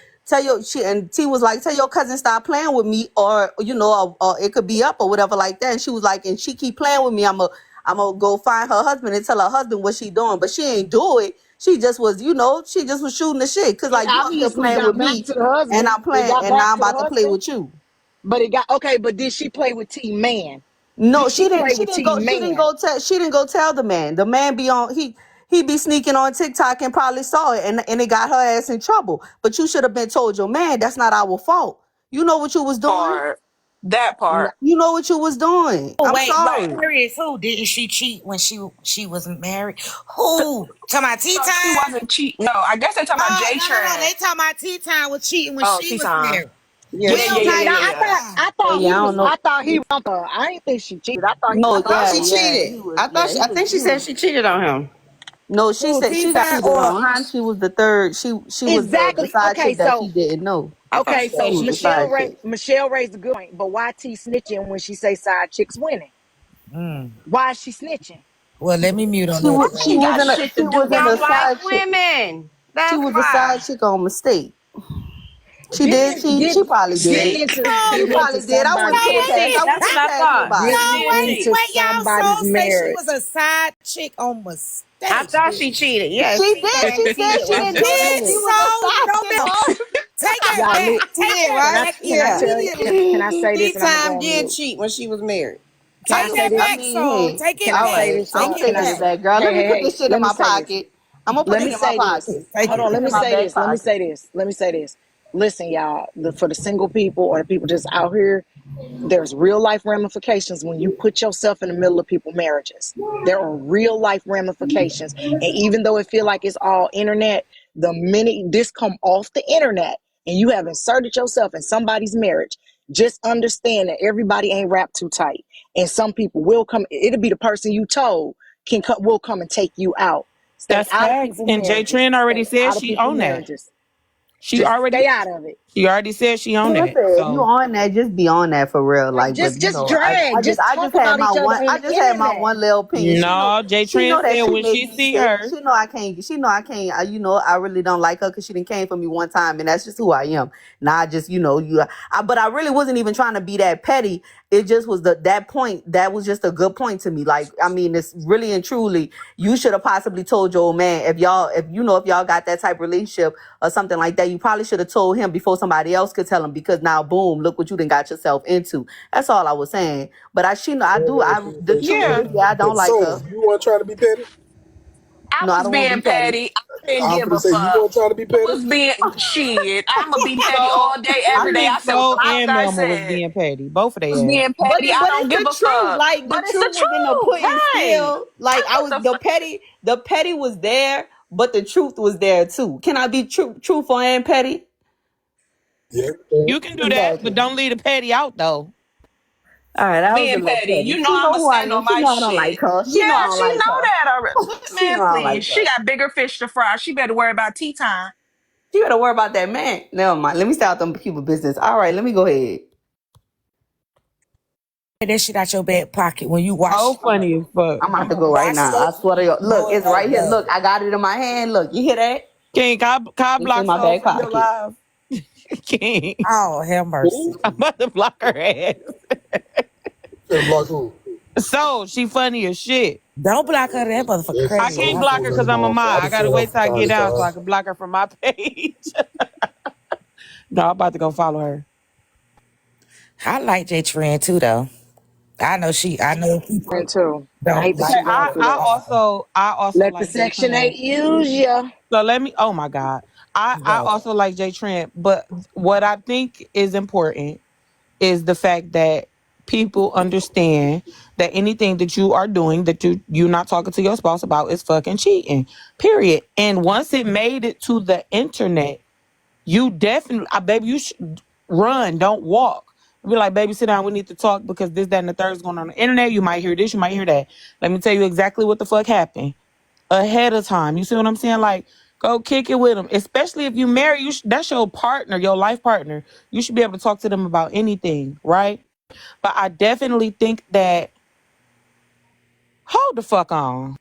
T was like, tell your cousin stop playing with me or or it could be up or whatever like that. And she was like, and she keep playing with me, I'm gonna go find her husband and tell her husband what she doing. But she ain't do it. She just was shooting the shit. Cause It like you up here obviously playing with got back me to the and husband. I'm It playing got and now back I'm to the about to play husband. with you. But it got okay. But did she play with T Man? No, Did she she didn't. play She with didn't T go. Man? She didn't go tell the man. The man be on. He be sneaking on TikTok and probably saw it and it got her ass in trouble. But you should have been told your man. That's not our fault. You know what you was doing. Part. That part. You know what you was doing. Oh, I'm wait, Like, sorry. serious. Who didn't she cheat when she was married? Who? Talking about tea so she time? wasn't cheating. No, I guess they talking about No, J no, no, no. Trend. They talking about tea time was cheating when Oh, she Tea was Time. married. Yeah, We Yeah, yeah, don't she. yeah, got yeah, Now that yeah, I yeah. thought time. I Yeah, thought yeah. he I was. don't know. I thought he was. I didn't think she cheated. I thought he No, was yeah, a I thought good she guy. yeah. cheated. He was. Yeah, I think she he said was. she cheated on him. No, she Who, said tea she got time cheated or on. She was the third. She was the Exactly. side chick that she didn't know. I thought she Okay. said So She was she the Michelle side chick. Raised a good point. But why T snitching when she say side chicks winning? mm. Why is she snitching? Well, let me mute on She that. was. she got shit to She do. was She in a don't like side chick. women. She That's was a why. side chick on Mistake. She did. She probably did. She getting into probably did. I somebody wouldn't put No, it wait a past. Shit, I minute. that's wouldn't what put it I past thought. nobody. No, getting wait, into Shit. wait, y'all. somebody's Soul say she was marriage. a side chick on I mistake. thought she cheated. Yes. She did. She said she Watch didn't it. do Hold on a it. Did She minute. was a so? side No, chick, ma'am. Barb. Take that Y'all, back. She Take did, that can I right? back, can I Yeah. tell Emilia. you? Can I say this Tea and I'm gonna go Time on did mute? cheat when she was married. Can I Take I, say that I this? back, mean, soul. hey, Take Can it I all back. say right. this, I'm Take y'all? gonna it Can take I? this back. back, girl. Let me put this shit in Let me my say this. pocket. I'm gonna put Let it me in my say this. pocket. Take Hold it on. Let Put it me in back. my say back this. Let me pocket. say this. Let me say this. Listen, y'all. For the single people or the people just out here, there's real life ramifications when you put yourself in the middle of people's marriages. There are real life ramifications, and even though it feel like it's all internet, the minute this come off the internet and you have inserted yourself in somebody's marriage, just understand that everybody ain't wrapped too tight, and some people will come. It'll be the person you told will come and take you out. Stay That's out of facts. people's And Jay marriages. Trent already Stay said out of she people's own that. marriages. She Just already stay out of it. she already said she own Like I that. said, if you So on that, just be on that for real. Like Like, but you just know, drag. Just I talk just had about my each other one. on I the just had my internet. one little opinion. no, Jay She know Trent that said she when made she me see sick. her, She know I can't. She know I can't. You know, I really don't like her because she didn't came for me one time, and that's just who I am. Now I just, but I really wasn't even trying to be that petty. It just was that point. That was just a good point to me. Like, I mean, it's really and truly, you should have possibly told your old man if y'all got that type of relationship or something like that. You probably should have told him before somebody else could tell him, because now, boom, look what you done got yourself into. That's all I was saying. But the truth Yeah. is, yeah, I don't like So her. you weren't trying to be petty? I No, I was don't want to be being petty. petty. I didn't I'm give gonna a say you fuck. weren't trying to be I petty. was being shit. I'ma be petty so all day, I every day. think I said what the Soul fuck and I Mama was said. being petty. Both of I was their ass. being petty. I But don't it's give the a truth. fuck. Like, the But it's the truth was in the truth. pudding Right. still. Like, What the fuck? the petty was there, but the truth was there too. Can I be truthful and petty? Yeah. You can do that, but Exactly. don't leave the petty out though. All right, I was a Being little petty. petty. You know She know I'ma who I stand am. on She my know I don't like shit. her. She know I Yeah, don't she like know her. that already. She Man, know I don't like please. She her. got bigger fish to fry. She better worry about tea time. She better worry about that man. Never mind. Let me start them people business. All right, let me go ahead. Get that shit out your back pocket when you wash Oh, funny as fuck. I'm about to go right wash now. I your swear to God. Look, boy it's like right here. that. Look, I got it in my hand. Look, you hear that? King, can I It's in block my Soul back from your pocket. live? King. Oh, have mercy. Who? I'm about to block her ass. Finna block who? So she funny as shit. Don't block her. That motherfucker Yes, I crazy. can't so block her so because that I'm a motherfucker. mod. I I done gotta seen her wait till from I time get to down so I time. can block her from my page. No, I'm about to go follow her. I like J Trend too, though. I know And people too. I don't hate that Okay, she like going her. through that. I also Let the like Jay Section Trend. 8 use ya. So let me. Oh my god, I Right. also like Jay Trent. But what I think is important is the fact that people understand that anything that you are doing that you're not talking to your spouse about is fucking cheating. Period. And once it made it to the internet, you definitely, baby, you should run, don't walk. Be like, baby, sit down. We need to talk because this, that, and the third is going on the internet. You might hear this, you might hear that. Let me tell you exactly what the fuck happened ahead of time. You see what I'm saying? Like, go kick it with them. Especially if you marry, that's your partner, your life partner. You should be able to talk to them about anything, right? But I definitely think that hold the fuck on.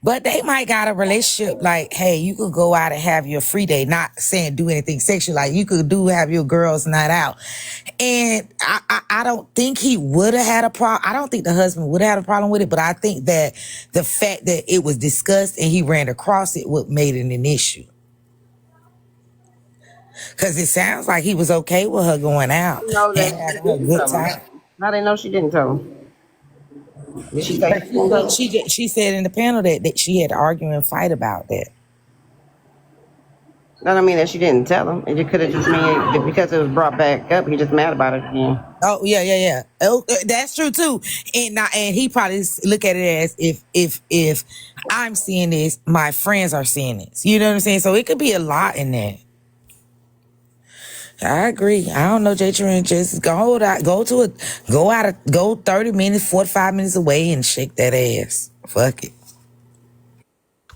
But they might got a relationship like, hey, you could go out and have your free day, not saying do anything sexual. Like you could have your girls' night out. And I don't think he would have had a problem. I don't think the husband would have had a problem with it, but I think that the fact that it was discussed and he ran across it what made it an issue. Cause it sounds like he was okay with her going out Know and that she having a didn't good tell him. time. How they know she didn't tell him? Did she say she didn't tell him? She said in the panel that she had to argue and fight about that. That don't mean that she didn't tell him. It could have just mean that because it was brought back up, he just mad about it again. Oh yeah. Oh, that's true too. And he probably look at it as if I'm seeing this, my friends are seeing this. You know what I'm saying? So it could be a lot in that. I agree. I don't know, Jay Trent. Just go out, go 30 minutes, 45 minutes away and shake that ass. Fuck it.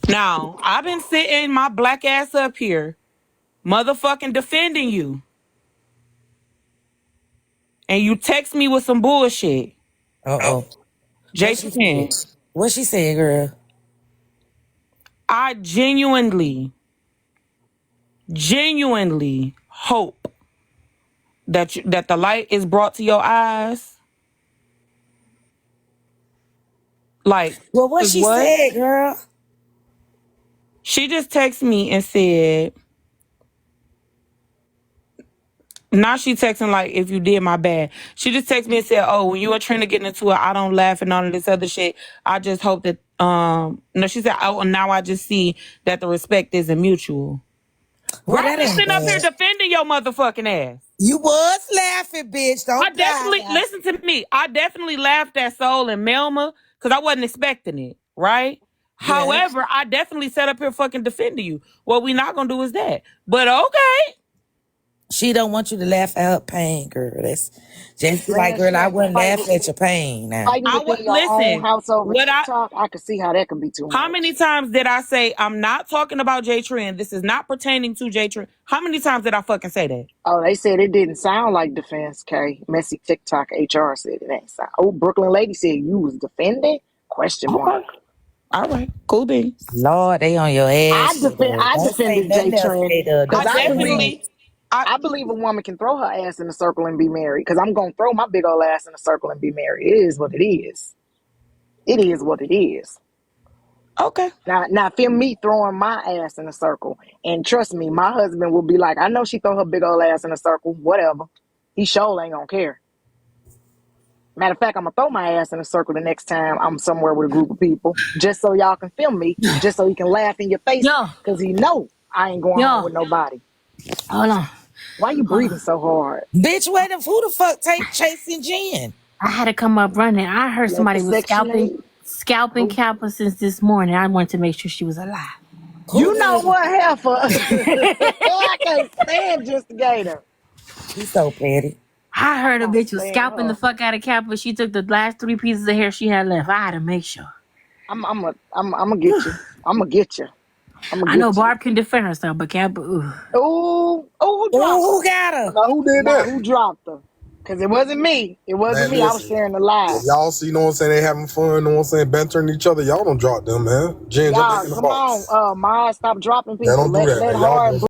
Now, I've been sitting my black ass up here, motherfucking defending you. And you text me with some bullshit. Uh-oh. What Jay she said? Trent, What she said, girl? I genuinely hope that the light is brought to your eyes? Like, Well, what is she what? said, girl? She just texted me and said, now she texting like, if you did, my bad. She just texted me and said, oh, when you and Trina getting into it, I don't laugh and all of this other shit. I just hope that, no, she said, oh, now I just see that the respect isn't mutual. Well, Girl, that I'm just ain't sitting up here bad. defending your motherfucking ass. You was laughing, bitch. I Don't die definitely, now. listen to me, I definitely laughed at Soul and Melma because I wasn't expecting it, right? Yeah. However, I definitely set up here fucking defending you. What we not gonna do is that. But okay. She don't want you to laugh at her pain, girl. That's just be like, Man, girl, I shit, wouldn't laugh at your pain now. fighting I would within your own listen. house over What I TikTok, I could see how that could be too How much. many times did I say I'm not talking about J Trend? This is not pertaining to J Trend. How many times did I fucking say that? Oh, they said it didn't sound like defense, K. Messy TikTok HR said it ain't sound. Oh, Brooklyn Lady said you was defending? Question mark. Okay. All right. Cool beans. Lord, they on your ass, Shayla. I Don't say defended J nothing else, Trend Shayla. because I Just say that. definitely I I believe a woman can throw her ass in a circle and be married. Because I'm gonna throw my big old ass in a circle and be married. It is what it is. It is what it is. okay. Now, feel me throwing my ass in a circle, and trust me, my husband will be like, I know she throw her big old ass in a circle, whatever. He sure ain't gonna care. Matter of fact, I'm gonna throw my ass in a circle the next time I'm somewhere with a group of people, just so y'all can film me, just so he can laugh in your face, Yo, because he know I ain't going home yo, with nobody. hold on. Why you Hold breathing on. so hard? Bitch, who the fuck take chasing Jen? I had to come up running. I heard Let the somebody was Section 8. scalping Who? Kappa since this morning. I wanted to make sure she was alive. Who You know did it? what, Heifer? I can't stand Just Gator. She's so petty. I heard a Cannot bitch was stand scalping her. the fuck out of Kappa. She took the last 3 pieces of hair she had left. I had to make sure. I'm gonna get you. I'm gonna get you. I'm gonna I know get you. Barb can defend herself, but Kappa, ooh. Who dropped Ooh, her? who got her? Now who did Now that? who dropped her? Because it wasn't me. It wasn't Man, me. I was listen. sharing the If live. y'all see, you know what I'm saying, they having fun, you know what I'm saying, bantering each other, y'all don't drop them, man. Jen, just Y'all, think in the come box. on, Ma, stop dropping Y'all people. don't do that, Let man. Y'all hard doing